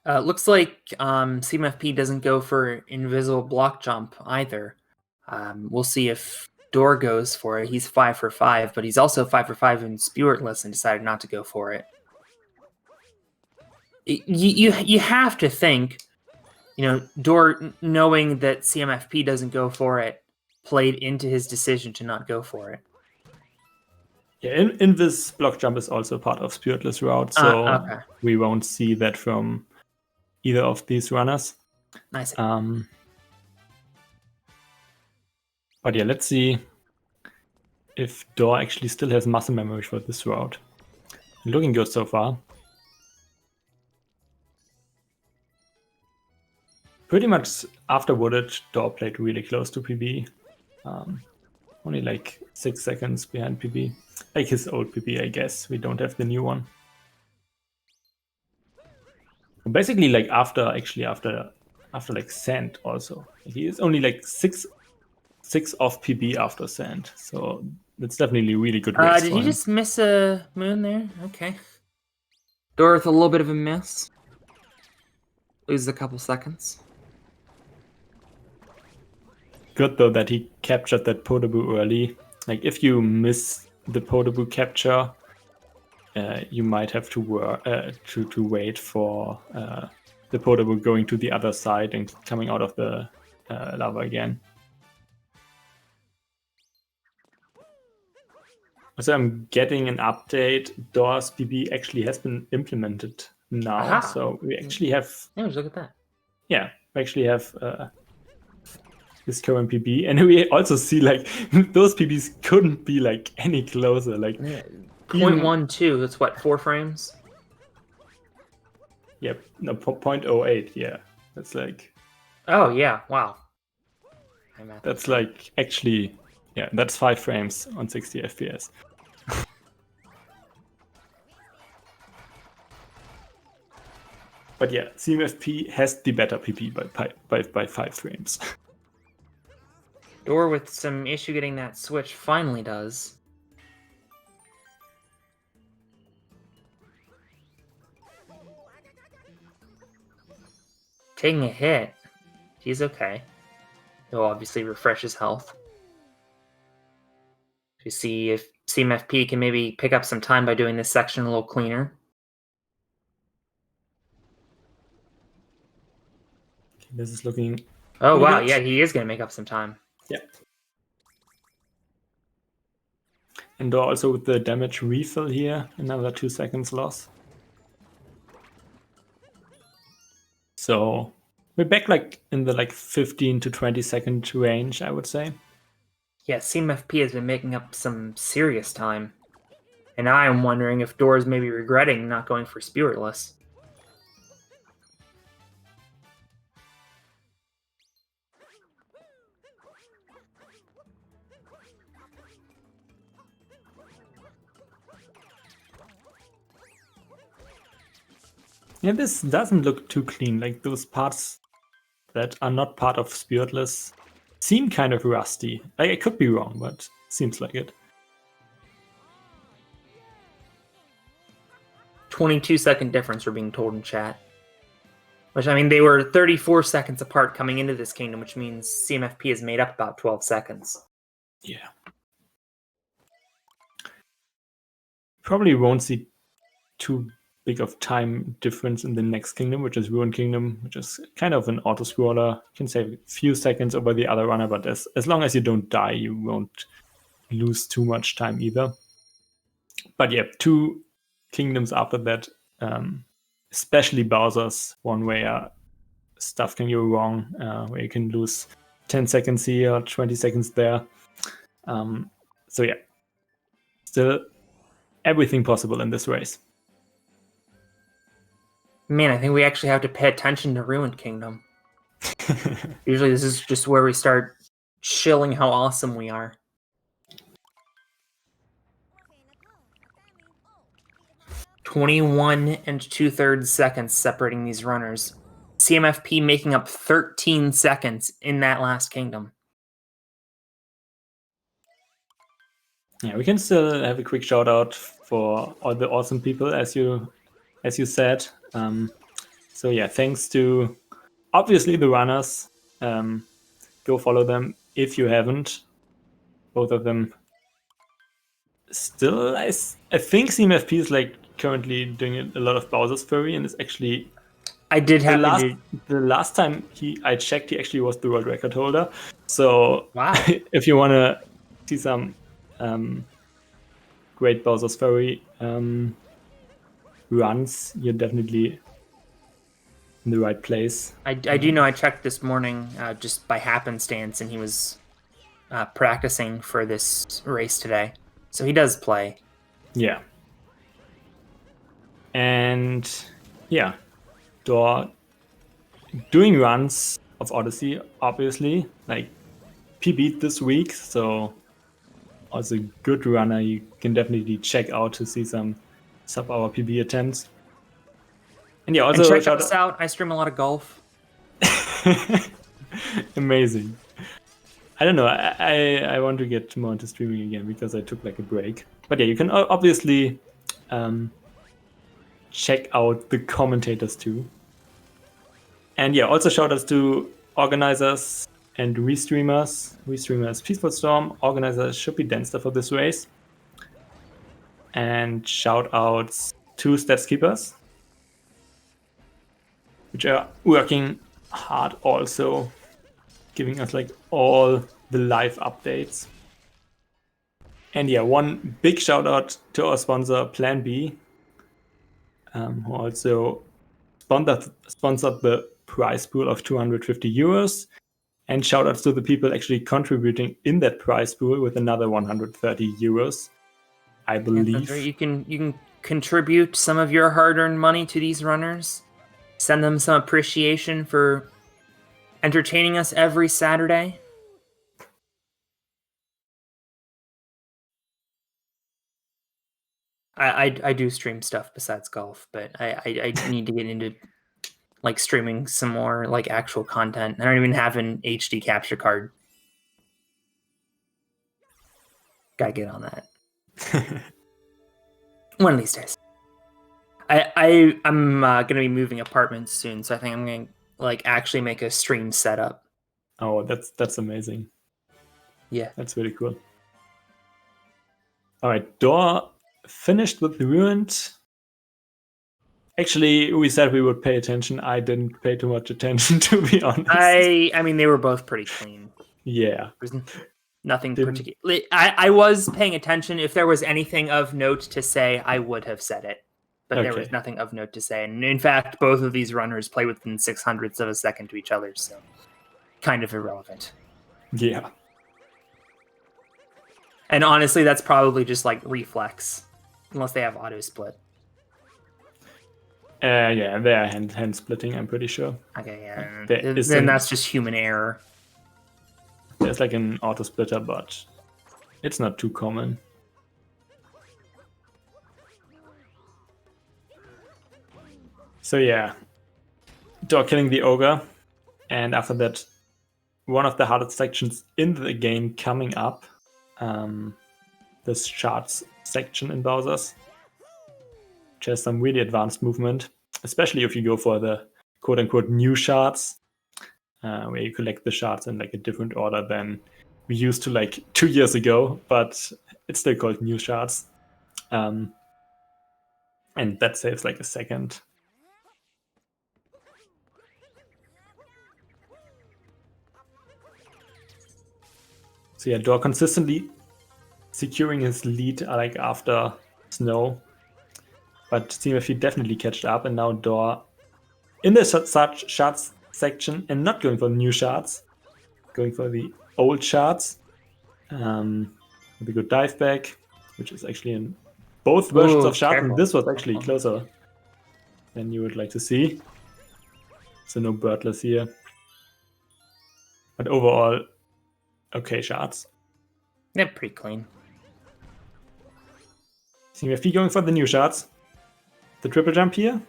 Looks like CMFP doesn't go for invisible block jump either. We'll see if Dor goes for it. He's 5 for 5, but he's also 5 for 5 in Spiritless and decided not to go for it. You have to think, Dor, knowing that CMFP doesn't go for it, played into his decision to not go for it. Yeah, in this block jump is also part of Spiritless route, so we won't see that from either of these runners. Nice. But yeah, let's see if Dor actually still has muscle memory for this route. Looking good so far. Pretty much after Wooded, Dor played really close to PB. Only like 6 seconds behind PB. Like his old PB, I guess. We don't have the new one. Basically, like after like Sand also. He is only like 6 off PB after Sand. So that's definitely a really good race. Did he just miss a moon there? Okay. Dor with a little bit of a miss. Loses a couple seconds. Good though that he captured that Podoboo early. Like if you miss the Podoboo capture, you might have to wait for the Podoboo going to the other side and coming out of the lava again. So I'm getting an update. Dor's PB actually has been implemented now. So we actually have. Yeah, look at that. Yeah, we actually have this current PB, and we also see like those PBs couldn't be like any closer. Like 0.12. That's what, 4 frames? Yep. No, 0.08. Yeah, that's like. Oh yeah! Wow. That's like actually, yeah, that's 5 frames on 60 FPS. But yeah, CMFP has the better PP by 5 frames. Dor with some issue getting that switch finally does. Taking a hit. He's okay. He'll obviously refresh his health. To see if CMFP can maybe pick up some time by doing this section a little cleaner. Okay, this is looking. Oh wow, good. Yeah, he is going to make up some time. Yeah. And also with the damage refill here, another 2 seconds loss. So we're back like in the 15 to 20 second range, I would say. Yeah, CMFP has been making up some serious time. And I am wondering if Dor's maybe regretting not going for Spiritless. Yeah, this doesn't look too clean. Like those parts that are not part of Spiritless seem kind of rusty. Like I could be wrong, but seems like it. 22-second difference we're being told in chat. Which, I mean, they were 34 seconds apart coming into this kingdom, which means CMFP has made up about 12 seconds. Yeah. Probably won't see too big of time difference in the next kingdom, which is Ruined Kingdom, which is kind of an auto-scroller. You can save a few seconds over the other runner, but as long as you don't die, you won't lose too much time either. But yeah, 2 kingdoms after that, especially Bowser's one where stuff can go wrong, where you can lose 10 seconds here, 20 seconds there. So yeah, still everything possible in this race. Man, I think we actually have to pay attention to Ruined Kingdom. Usually this is just where we start shilling how awesome we are. 21 2/3 seconds separating these runners. CMFP making up 13 seconds in that last kingdom. Yeah, we can still have a quick shout out for all the awesome people, as you said. So yeah, thanks to obviously the runners. Go follow them if you haven't. Both of them. Still, I think CMFP is like currently doing a lot of Bowser's Fury, and it's actually. I did have the last time I checked, he actually was the world record holder. So wow. If you want to see some great Bowser's Fury runs, you're definitely in the right place. I do know I checked this morning just by happenstance, and he was practicing for this race today. So he does play. Yeah. And yeah, doing runs of Odyssey, obviously, like PB'd this week, so also good runner you can definitely check out to see some sub-hour PB attempts. And yeah, also and check us out. I stream a lot of golf. Amazing. I don't know. I want to get more into streaming again because I took like a break. But yeah, you can obviously check out the commentators too. And yeah, also shout outs to organizers and restreamers. Restreamers Peaceful Storm, organizers should be Denster for this race. And shout outs to Stats Keepers, which are working hard also, giving us like all the live updates. And yeah, one big shout out to our sponsor Plan B, who also sponsored the prize pool of 250 euros. And shout outs to the people actually contributing in that prize pool with another 130 euros, I believe. Yeah, that's right. You can contribute some of your hard-earned money to these runners. Send them some appreciation for entertaining us every Saturday. I do stream stuff besides golf, but I need to get into like streaming some more like actual content. I don't even have an HD capture card. Gotta get on that. One of these days. I'm gonna be moving apartments soon, so I think I'm gonna like actually make a stream setup. Oh, that's amazing. Yeah, that's really cool. All right, Door finished with the Ruined. Actually, we said we would pay attention. I didn't pay too much attention, to be honest. I mean, they were both pretty clean. Yeah. There's nothing particular. I was paying attention. If there was anything of note to say, I would have said it. But there was nothing of note to say. And in fact, both of these runners play within 600ths of a second to each other, so kind of irrelevant. Yeah. And honestly, that's probably just like reflex, unless they have auto split. Yeah, they're hand splitting, I'm pretty sure. Okay, yeah. Then that's just human error. There's like an auto splitter, but it's not too common. So yeah, Door killing the ogre, and after that, one of the hardest sections in the game coming up, this charts section in Bowser's, which has some really advanced movement, especially if you go for the quote-unquote new shards, where you collect the shards in like a different order than we used to like 2 years ago, but it's still called new shards. And that saves like a second. So yeah, Door consistently securing his lead like after Snow. But CMFP definitely catched up, and now Door in the such shards section and not going for new shards, going for the old shards. With a good dive back, which is actually in both versions of shards, and this was actually closer than you would like to see. So no birdless here. But overall, okay shards. They're pretty clean. CMFP going for the new shards. The triple jump here.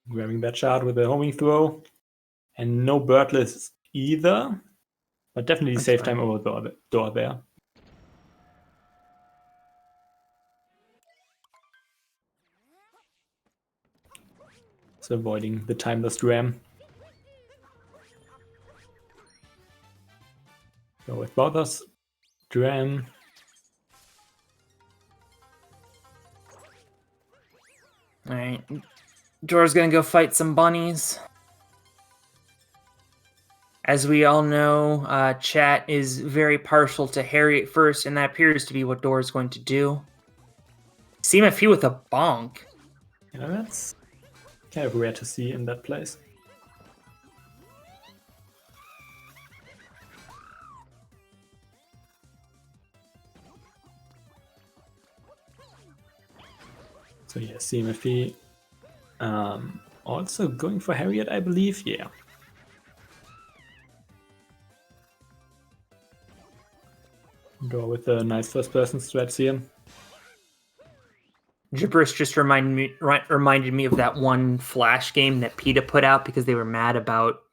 Grabbing that shard with a homing throw. And no birdless either. But definitely save time over Door there. So avoiding the timeless ram. Go with both us. Dram. Alright. Door's gonna go fight some bunnies. As we all know, chat is very partial to Harry at first, and that appears to be what Door's going to do. CMFP with a bonk. Yeah, that's kind of rare to see in that place. So yeah, CMFP also going for Harriet, I believe. Yeah. Door with a nice first-person strats here. Gibberish just reminded me of that one Flash game that PETA put out because they were mad about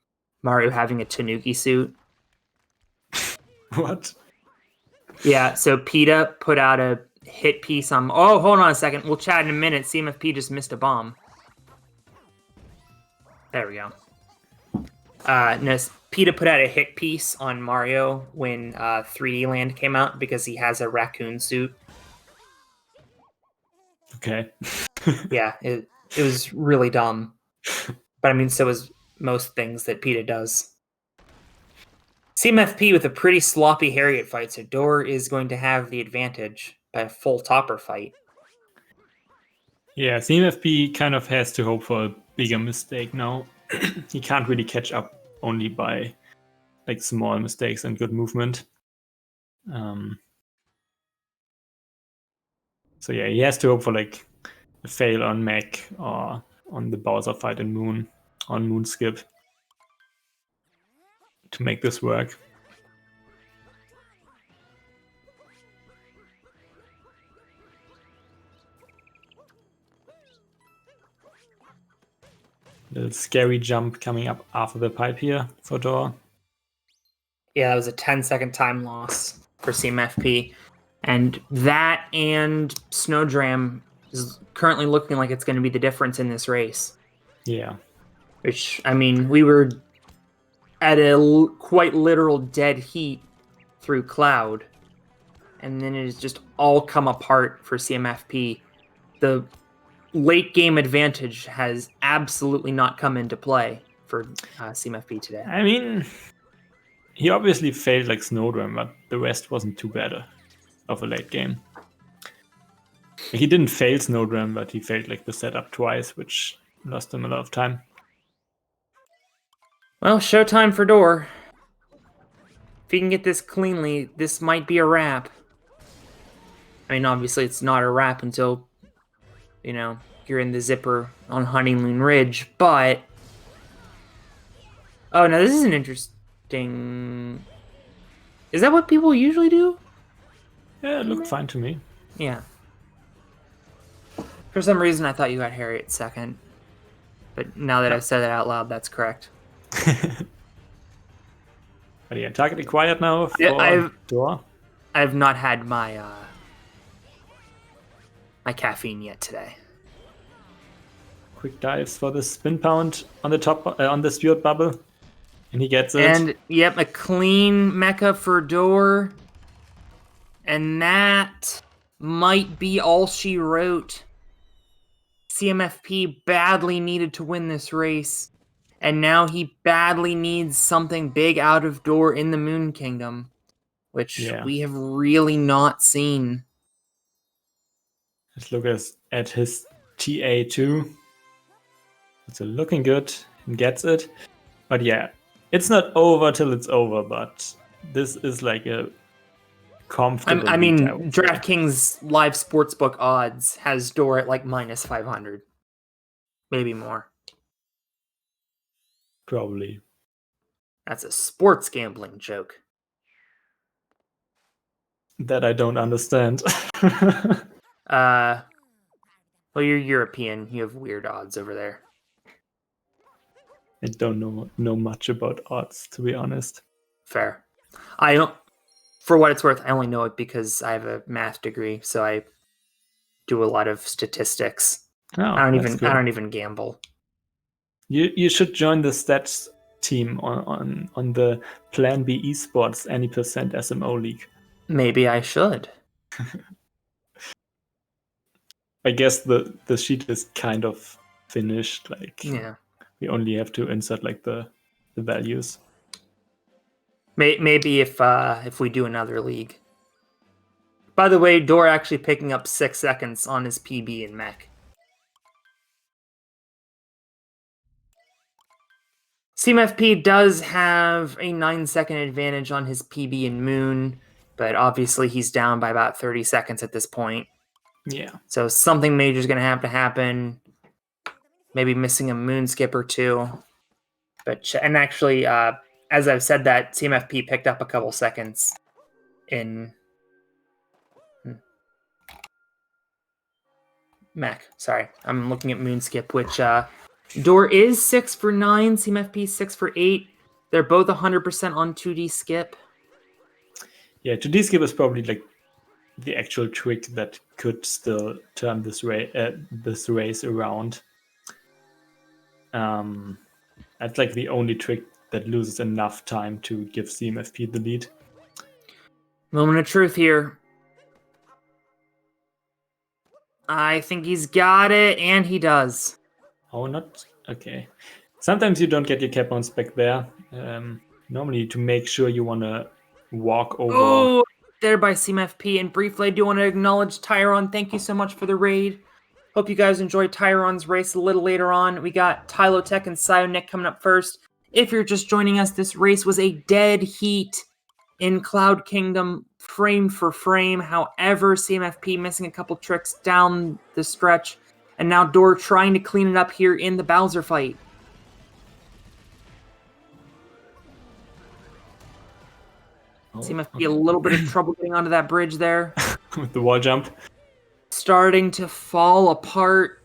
Mario having a Tanuki suit. What? Yeah, so PETA put out a hit piece on... Oh, hold on a second. We'll chat in a minute. CMFP just missed a bomb. There we go. No, PETA put out a hit piece on Mario when 3D Land came out because he has a raccoon suit. Okay. Yeah, it was really dumb. But I mean, so is most things that PETA does. CMFP with a pretty sloppy Harriet fight, so Door is going to have the advantage by a full topper fight. Yeah, CMFP kind of has to hope for a bigger mistake now. He can't really catch up only by like small mistakes and good movement. So yeah, he has to hope for like a fail on Mech or on the Bowser fight in Moon, on Moon Skip, to make this work. Little scary jump coming up after the pipe here for Door. Yeah, that was a 10-second time loss for CMFP. And that and Snowdram is currently looking like it's going to be the difference in this race. Yeah. Which, I mean, we were at a quite literal dead heat through Cloud. And then it has just all come apart for CMFP. The late game advantage has absolutely not come into play for CMFP today. I mean, he obviously failed like Snowdram, but the rest wasn't too bad of a late game. He didn't fail Snowdram, but he failed like the setup twice, which lost him a lot of time. Well, showtime for Door. If he can get this cleanly, this might be a wrap. I mean, obviously it's not a wrap until, you know, you're in the zipper on Honeymoon Ridge, but... Oh, now this is an interesting... Is that what people usually do? Yeah, it looked fine to me. Yeah. For some reason, I thought you got Harriet second. But now that I've said it out loud, that's correct. But yeah, target acquired now for Door. I've not had my my caffeine yet today. Quick dives for the spin pound on the top on the Stewart bubble. And he gets it. And, yep, a clean mecha for Door. And that might be all she wrote. CMFP badly needed to win this race. And now he badly needs something big out of Door in the Moon Kingdom, which we have really not seen. Let's look at his TA2. It's looking good and gets it. But yeah, it's not over till it's over, but this is like a comfortable I mean, lead, DraftKings live sportsbook odds has Door at like minus 500. Maybe more. Probably. That's a sports gambling joke. That I don't understand. Well, you're European. You have weird odds over there. I don't know much about odds, to be honest. Fair. I don't. For what it's worth, I only know it because I have a math degree, so I do a lot of statistics. Oh, I don't even gamble. You should join the stats team on the Plan B Esports any percent SMO league. Maybe I should. I guess the sheet is kind of finished. Like, yeah, we only have to insert like the values. Maybe if we do another league. By the way, Door actually picking up 6 seconds on his PB in Mech. CMFP does have a 9-second advantage on his PB in Moon, but obviously he's down by about 30 seconds at this point. Yeah. So something major is going to have to happen. Maybe missing a Moon skip or two. And actually, as I've said that, CMFP picked up a couple seconds in Mech. Sorry, I'm looking at Moon skip, which Door is 6 for 9, CMFP 6 for 8. They're both 100% on 2D skip. Yeah, 2D skip is probably like the actual trick that could still turn this race around. That's like the only trick that loses enough time to give CMFP the lead. Moment of truth here. I think he's got it, and he does. Oh, not okay. Sometimes you don't get your cap bounce back there. Normally, to make sure you want to walk over. Oh, there by CMFP. And briefly, I do want to acknowledge Tyron. Thank you so much for the raid. Hope you guys enjoyed Tyron's race a little later on. We got Tylotech and Sionik coming up first. If you're just joining us, this race was a dead heat in Cloud Kingdom, frame for frame. However, CMFP missing a couple tricks down the stretch. And now Door trying to clean it up here in the Bowser fight. CMFP a little bit of trouble getting onto that bridge there. With the wall jump. Starting to fall apart.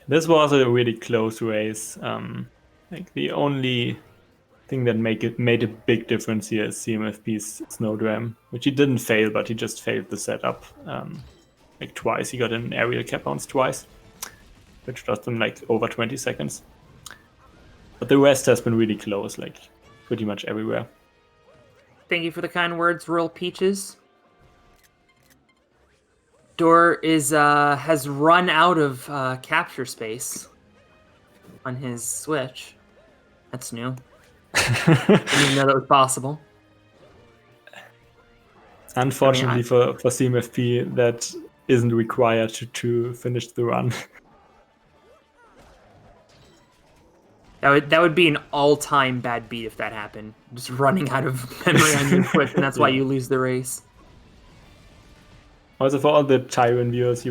This was a really close race. Like the only thing that made a big difference here is CMFP's Snowdram, which he didn't fail, but he just failed the setup. Like twice, he got an aerial cap bounce twice, which lost him like over 20 seconds. But the rest has been really close, like pretty much everywhere. Thank you for the kind words, Royal Peaches. Door has run out of capture space on his Switch. That's new. Didn't even know that was possible. Unfortunately for CMFP, that isn't required to finish the run. That would be an all-time bad beat if that happened. Just running out of memory on your Switch, and that's why you lose the race. Also, for all the Tyron viewers,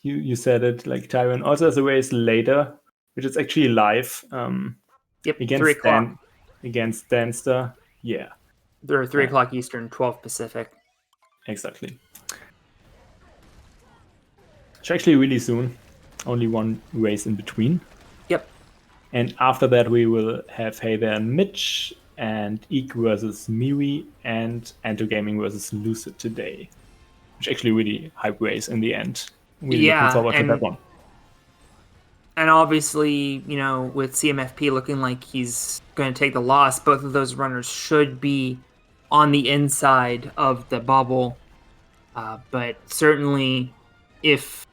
you said it, like Tyron also has a race later, which is actually live. Yep, against 3 o'clock. Against Danster. Yeah. They're 3 o'clock Eastern, 12 Pacific. Exactly. It's actually really soon. Only one race in between. Yep. And after that, we will have Hey There and Mitch and Eek versus Miwi, and Anto Gaming versus Lucid today, which actually really hype race in the end. Really looking forward to that one. And obviously, with CMFP looking like he's going to take the loss, both of those runners should be on the inside of the bubble. But certainly, if,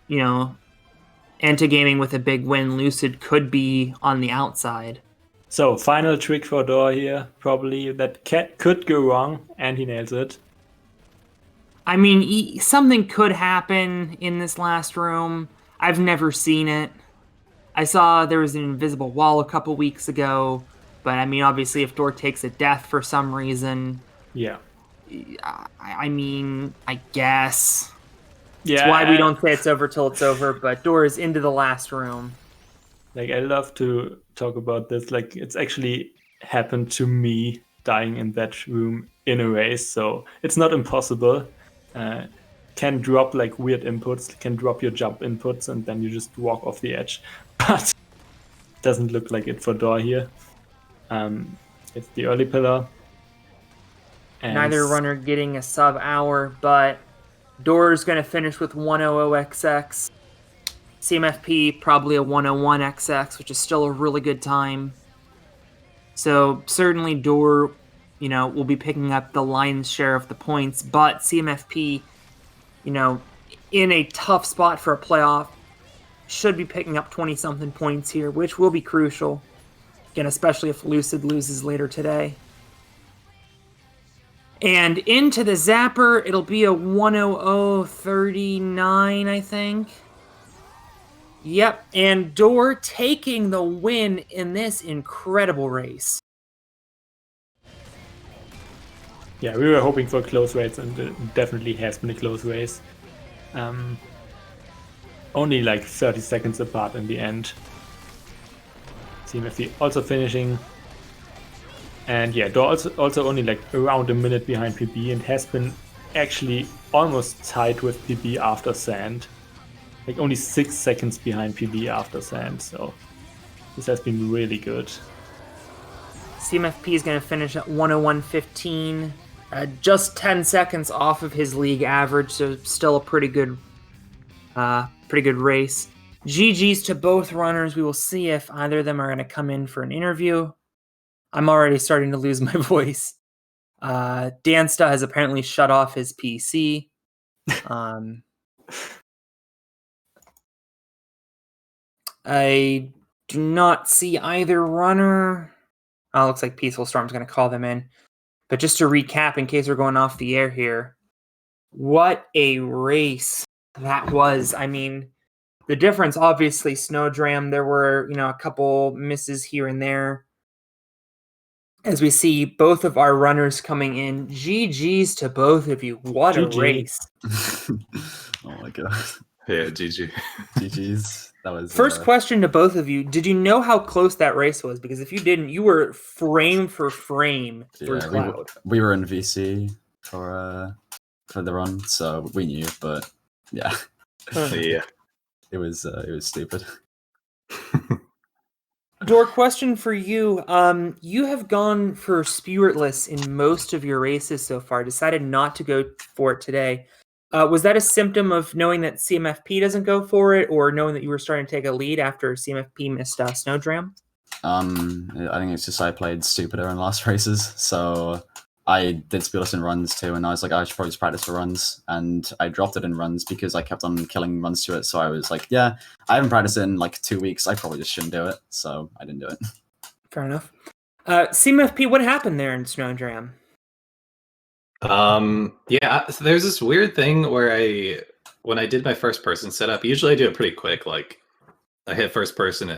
Anto Gaming with a big win, Lucid could be on the outside. So, final trick for Dor here, probably, that could go wrong, and he nails it. I mean, something could happen in this last room. I've never seen it. I saw there was an invisible wall a couple weeks ago, but I mean, obviously, if Dor takes a death for some reason, yeah, I guess. Yeah, that's why we don't say it's over till it's over. But Dor is into the last room. Like, I love to talk about this. Like, it's actually happened to me dying in that room in a race, so it's not impossible. Can drop like weird inputs, can drop your jump inputs, and then you just walk off the edge. But it doesn't look like it for Dor here. It's the early pillar. And neither runner getting a sub-hour, but Dor's going to finish with 1:00XX. CMFP probably a 1:01XX, which is still a really good time. So certainly Dor, will be picking up the lion's share of the points, but CMFP, in a tough spot for a playoff, should be picking up 20-something points here, which will be crucial. Again, especially if Lucid loses later today. And into the Zapper, it'll be a 1:00:39, I think. Yep, and Dor taking the win in this incredible race. Yeah, we were hoping for a close race, and it definitely has been a close race. Only like 30 seconds apart in the end. CMFP also finishing. And yeah, Dor also only like around a minute behind PB, and has been actually almost tied with PB after Sand. Like only 6 seconds behind PB after Sand, so this has been really good. CMFP is going to finish at 1:01:15, just 10 seconds off of his league average, so still a pretty good race. GG's to both runners. We will see if either of them are going to come in for an interview. I'm already starting to lose my voice. Dansta has apparently shut off his PC. I do not see either runner. Oh, looks like Peaceful Storm's going to call them in. But just to recap, in case we're going off the air here, what a race that was. I mean, the difference, obviously, Snowdram, there were, a couple misses here and there. As we see both of our runners coming in, GG's to both of you. What a race. Oh my god. Yeah, GG. GG's. That was First question to both of you. Did you know how close that race was? Because if you didn't, you were frame for frame through Cloud. We were in VC for the run, so we knew, but yeah. Yeah. It was stupid. Dor, question for you. You have gone for Spiritless in most of your races so far, decided not to go for it today. Was that a symptom of knowing that CMFP doesn't go for it, or knowing that you were starting to take a lead after CMFP missed Snowdram? I think it's just I played stupider in last races, so I did Spiritless in runs too, and I was like, I should probably just practice for runs, and I dropped it in runs because I kept on killing runs to it, so I was like, yeah, I haven't practiced in like 2 weeks, I probably just shouldn't do it, so I didn't do it. Fair enough. CMFP, what happened there in Snowdram? Yeah, so there's this weird thing where when I did my first person setup, usually I do it pretty quick, like I hit first person